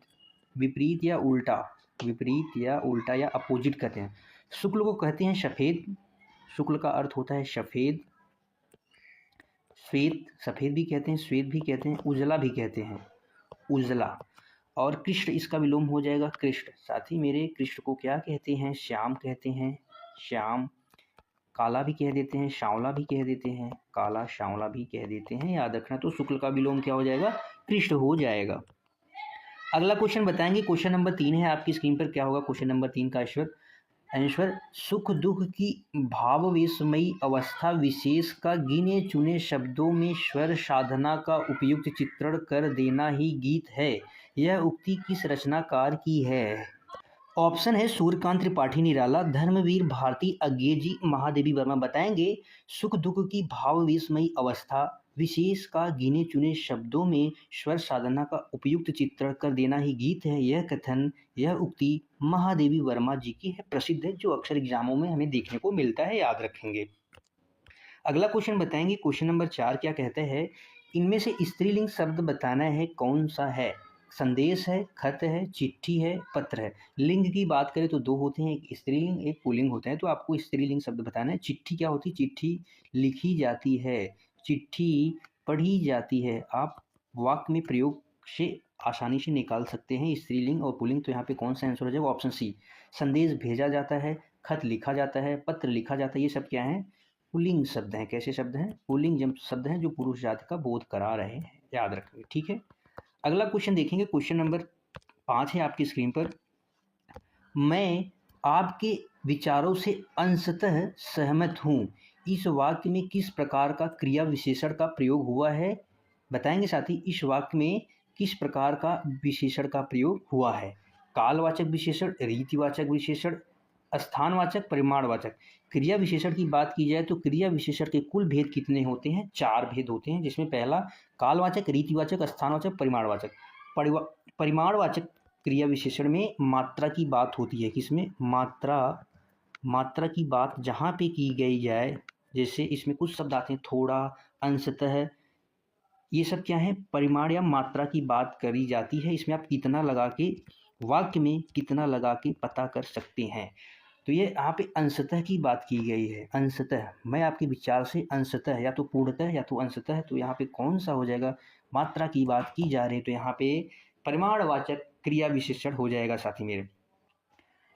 विपरीत या उल्टा, विपरीत या उल्टा या अपोजिट कहते हैं। शुक्ल को कहते हैं सफ़ेद, शुक्ल का अर्थ होता है सफ़ेद, श्वेत, सफ़ेद भी कहते हैं, श्वेत भी कहते हैं, उजला भी कहते हैं, उजला। और कृष्ण इसका विलोम हो जाएगा कृष्ण। साथी मेरे, कृष्ण को क्या कहते हैं, श्याम कहते हैं, श्याम। काला भी कह देते हैं, सांवला भी कह देते हैं, काला सांवला भी कह देते हैं, याद रखना। तो शुक्ल का विलोम क्या हो जाएगा, कृष्ण हो जाएगा। अगला क्वेश्चन बताएंगे, क्वेश्चन नंबर 3 है आपकी स्क्रीन पर। क्या होगा क्वेश्चन नंबर 3 का आंसर, सुख दुख की भाववेशमयी अवस्था विशेष का गिने चुने शब्दों में स्वर साधना का उपयुक्त चित्रण कर देना ही गीत है। यह उक्ति किस रचनाकार की है। ऑप्शन है सूर्यकांत त्रिपाठी निराला, धर्मवीर भारती, अज्ञेय जी, महादेवी वर्मा। बताएंगे सुख दुख की भाववेशमयी अवस्था विशेष का गिने चुने शब्दों में स्वर साधना का उपयुक्त चित्रण कर देना ही गीत है। यह कथन, यह उक्ति महादेवी वर्मा जी की है, प्रसिद्ध है, जो अक्सर एग्जामों में हमें देखने को मिलता है, याद रखेंगे। अगला क्वेश्चन बताएंगे, क्वेश्चन नंबर 4 क्या कहते हैं, इनमें से स्त्रीलिंग शब्द बताना है कौन सा है। संदेश है, खत है, चिट्ठी है, पत्र है। लिंग की बात करें तो 2 होते हैं, एक स्त्रीलिंग एक पुल्लिंग होते हैं, तो आपको स्त्रीलिंग शब्द बताना है। चिट्ठी क्या होती है, चिट्ठी लिखी जाती है, चिट्ठी पढ़ी जाती है। आप वाक्य में प्रयोग से आसानी से निकाल सकते हैं स्त्रीलिंग और पुल्लिंग। तो यहाँ पे कौन सा आंसर हो जाएगा, ऑप्शन सी। संदेश भेजा जाता है, खत लिखा जाता है, पत्र लिखा जाता है, ये सब क्या है, पुल्लिंग शब्द हैं। कैसे शब्द हैं, पुल्लिंग शब्द हैं जो पुरुष जाति का बोध करा रहे हैं, याद रखेंगे। ठीक है, अगला क्वेश्चन देखेंगे, क्वेश्चन नंबर 5 है आपकी स्क्रीन पर। मैं आपके विचारों से अंशतः सहमत हूँ, इस वाक्य में किस प्रकार का क्रिया विशेषण का प्रयोग हुआ है। बताएंगे साथी, इस वाक्य में किस प्रकार का विशेषण का प्रयोग हुआ है। कालवाचक विशेषण, रीतिवाचक विशेषण, स्थानवाचक, परिमाणवाचक। क्रिया विशेषण की बात की जाए तो क्रिया विशेषण के कुल भेद कितने होते हैं, 4 भेद होते हैं, जिसमें पहला कालवाचक, रीतिवाचक, स्थानवाचक, परिमाणवाचक। परिमाणवाचक क्रिया विशेषण में मात्रा की बात होती है, किसमें, मात्रा की बात जहाँ पे की गई जाए, जैसे इसमें कुछ शब्द आते हैं, थोड़ा, अंशतः, ये सब क्या है, परिमाण या मात्रा की बात करी जाती है। इसमें आप कितना लगा के, वाक्य में कितना लगा के पता कर सकते हैं। तो ये यहाँ पे अंशतः की बात की गई है, अंशतः। मैं आपके विचार से अंशतः या तो पूर्णतः या तो अंशतः, तो यहाँ पे कौन सा हो जाएगा? मात्रा की बात की जा रही है तो यहाँ पे परिमाणवाचक क्रिया विशेषण हो जाएगा साथी मेरे।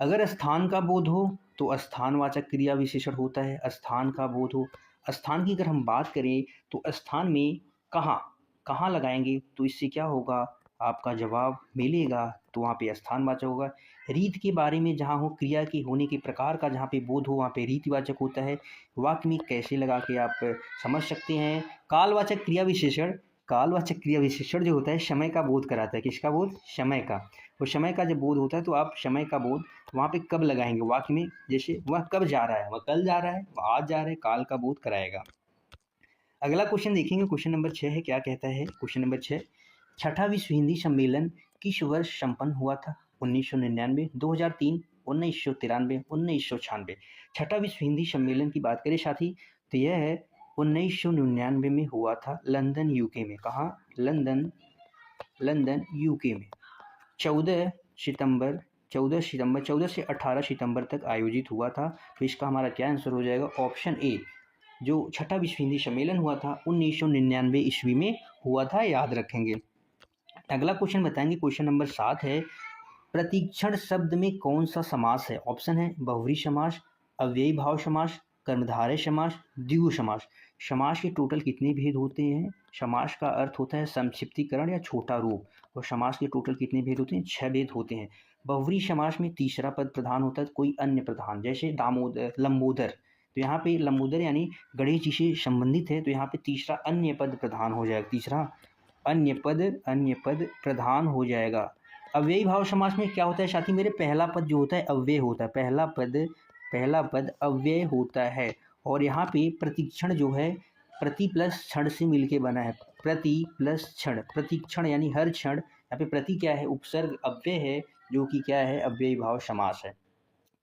अगर स्थान का बोध हो तो स्थानवाचक क्रिया विशेषण होता है, स्थान का बोध हो। स्थान की अगर हम बात करें तो स्थान में कहाँ कहाँ लगाएंगे, तो इससे क्या होगा, आपका जवाब मिलेगा तो वहाँ पे स्थानवाचक होगा। रीत के बारे में जहाँ हो, क्रिया के होने के प्रकार का जहाँ पे बोध हो वहाँ पे रीतिवाचक होता है। वाक्य में कैसे लगा के आप समझ सकते हैं। कालवाचक क्रिया विशेषण, कालवाचक क्रिया विशेषण जो होता है समय का बोध कराता है। किसका बोध? समय का। और समय का जब बोध होता है तो आप समय का बोध वहाँ पे कब लगाएंगे वाक्य में, जैसे वह कब जा रहा है, वह कल जा रहा है, वह आज जा रहा है, काल का बोध कराएगा। अगला क्वेश्चन देखेंगे, क्वेश्चन नंबर 6 है, क्या कहता है क्वेश्चन नंबर 6। छठा विश्व हिंदी सम्मेलन किस वर्ष संपन्न हुआ था? 1999, 2003, 1993, 1996। छठा विश्व हिंदी सम्मेलन की बात करें साथी तो यह है 1999 में हुआ था, लंदन यूके में। कहाँ? लंदन यूके में। 14 सितंबर 14 से 18 सितंबर तक आयोजित हुआ था। तो इसका हमारा क्या आंसर हो जाएगा? Option A. जो छठा विश्व हिंदी सम्मेलन हुआ था 1999 ईस्वी में हुआ था, याद रखेंगे। अगला क्वेश्चन बताएंगे, क्वेश्चन नंबर 7 है, प्रतीक्षण शब्द में कौन सा समास है? ऑप्शन है बहुव्रीहि समास, अव्ययी भाव समास, कर्मधारय समास, द्विगु समास। समास के टोटल कितने भेद होते हैं? समास का अर्थ होता है संक्षिप्तीकरण या छोटा रूप, और समास के टोटल कितने भेद होते हैं? 6 भेद होते हैं। बहुव्रीहि समास में तीसरा पद प्रधान होता है, कोई अन्य प्रधान, जैसे दामोदर, लंबोदर। तो यहाँ पे लंबोदर यानी गणेश जी से संबंधित है, तो यहाँ पे तीसरा अन्य पद प्रधान हो जाएगा, तीसरा अन्य पद प्रधान हो जाएगा। अव्ययी भाव समास में क्या होता है साथी मेरे? पहला पद जो होता है अव्यय होता है, पहला पद अव्यय होता है। और यहाँ पे प्रतीक्षण जो है प्रति प्लस क्षण से मिलके बना है, प्रति प्लस क्षण, प्रतीक्षण यानी हर क्षण। यहाँ पे प्रति क्या है? उपसर्ग अव्यय है, जो कि क्या है? अव्ययी भाव समास है।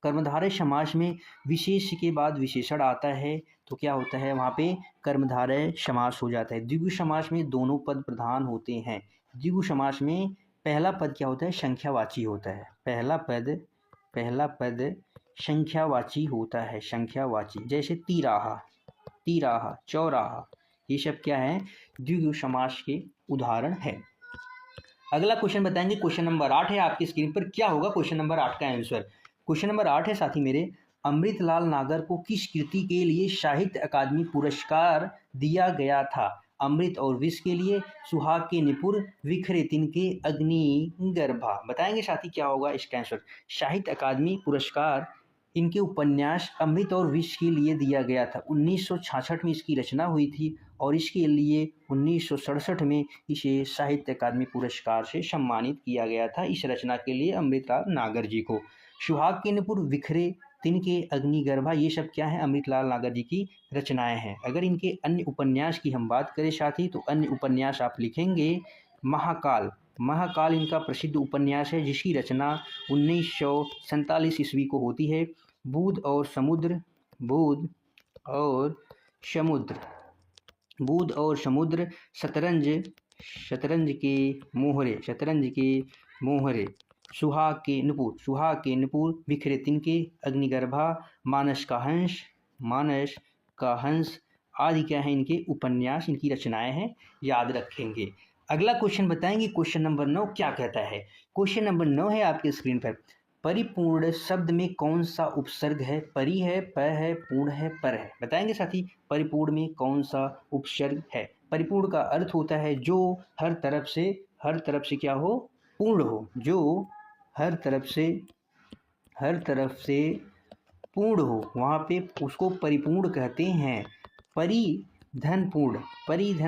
कर्मधारय समास में विशेष के बाद विशेषण आता है, तो क्या होता है वहाँ पे? कर्मधारय समास हो जाता है। द्विगु समास में दोनों पद प्रधान होते हैं। द्विगु समास में पहला पद क्या होता है? संख्यावाची होता है। पहला पद संख्यावाची होता है, संख्यावाची। जैसे तिराहा, चौराहा, ये सब क्या है? द्विगु समास के उदाहरण है। अगला क्वेश्चन बताएंगे, क्वेश्चन नंबर 8 है आपकी स्क्रीन पर। क्या होगा क्वेश्चन नंबर 8 का आंसर? क्वेश्चन नंबर 8 है साथी मेरे, अमृतलाल नागर को किस कृति के लिए साहित्य अकादमी पुरस्कार दिया गया था? अमृत और विष के लिए, सुहाग के निपुर, बिखरे तिनके, अग्निगर्भा। बताएंगे साथी क्या होगा इसका आंसर? साहित्य अकादमी पुरस्कार इनके उपन्यास अमृत और विष के लिए दिया गया था। 1966 में इसकी रचना हुई थी और इसके लिए 1967 में इसे साहित्य अकादमी पुरस्कार से सम्मानित किया गया था, इस रचना के लिए अमृतलाल नागर जी को। सुहाग के निपुर, बिखरे तिनके, अग्निगर्भा, ये सब क्या है? अमृतलाल नागर जी की रचनाएं हैं। अगर इनके अन्य उपन्यास की हम बात करें साथी तो अन्य उपन्यास आप लिखेंगे महाकाल इनका प्रसिद्ध उपन्यास है, जिसकी रचना 1947 ईस्वी को होती है। बुध और समुद्र, शतरंज के मोहरे, सुहाग के नुपुर, बिखरे तिनके, अग्निगर्भा, मानस का हंस आदि क्या है? इनके उपन्यास, इनकी रचनाएं हैं, याद रखेंगे। अगला क्वेश्चन बताएंगे, क्वेश्चन नंबर 9 क्या कहता है? क्वेश्चन नंबर 9 है आपके स्क्रीन पर, परिपूर्ण शब्द में कौन सा उपसर्ग है? परि है, प है, पूर्ण है, पर है। बताएंगे साथी परिपूर्ण में कौन सा उपसर्ग है? परिपूर्ण का अर्थ होता है जो हर तरफ से क्या हो? पूर्ण हो, जो हर तरफ से पूर्ण हो, वहाँ पे उसको परिपूर्ण कहते हैं। परिधन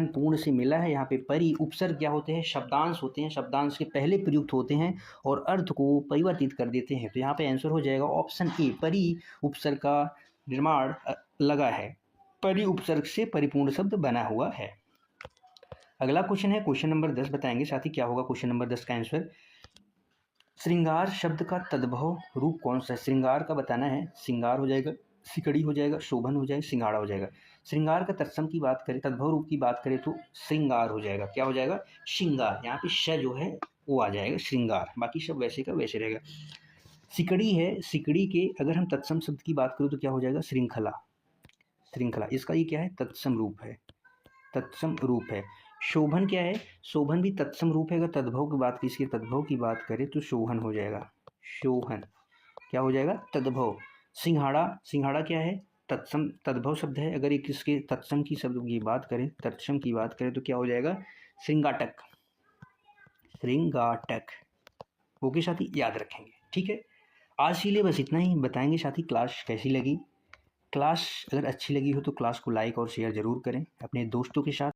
पूर्ण से मिला है। यहाँ पे परि उपसर्ग क्या होते हैं? शब्दांश होते हैं, शब्दांश के पहले प्रयुक्त होते हैं और अर्थ को परिवर्तित कर देते हैं। तो यहाँ पे आंसर हो जाएगा ऑप्शन ए, परि उपसर्ग का निर्माण लगा है, परि उपसर्ग से परिपूर्ण शब्द बना हुआ है। अगला क्वेश्चन है क्वेश्चन नंबर 10, बताएंगे साथी क्या होगा क्वेश्चन नंबर 10 का आंसर? श्रृंगार शब्द का तद्भव रूप कौन सा है? श्रृंगार का बताना है। श्रृंगार हो जाएगा, सिकड़ी हो जाएगा, शोभन हो जाएगा, सिंगाड़ा हो जाएगा। श्रृंगार का तत्सम की बात करें, तद्भव रूप की बात करें तो श्रृंगार हो जाएगा। क्या हो जाएगा? श्रृंगार। यहाँ पे श जो है वो आ जाएगा, श्रृंगार। बाकी सब वैसे का वैसे रहेगा। सिकड़ी है, सिकड़ी के अगर हम तत्सम शब्द की बात करें तो क्या हो जाएगा? श्रृंखला। श्रृंखला, इसका ये क्या है? तत्सम रूप है, तत्सम रूप है। शोभन क्या है? शोभन भी तत्सम रूप है। अगर तद्भव की बात, किसके तद्भव की बात करें तो शोभन हो जाएगा। शोभन क्या हो जाएगा? तद्भव। सिंघाड़ा, सिंघाड़ा क्या है? तत्सम, तद्भव शब्द है। अगर एक किसके तत्सम की शब्द की बात करें, तत्सम की बात करें तो क्या हो जाएगा? श्रृंगाटक। श्रृंगाटक। ओके साथी, याद रखेंगे। ठीक है, आज के लिए बस इतना ही बताएंगे साथी। क्लास कैसी लगी? क्लास अगर अच्छी लगी हो तो क्लास को लाइक और शेयर ज़रूर करें अपने दोस्तों के साथ।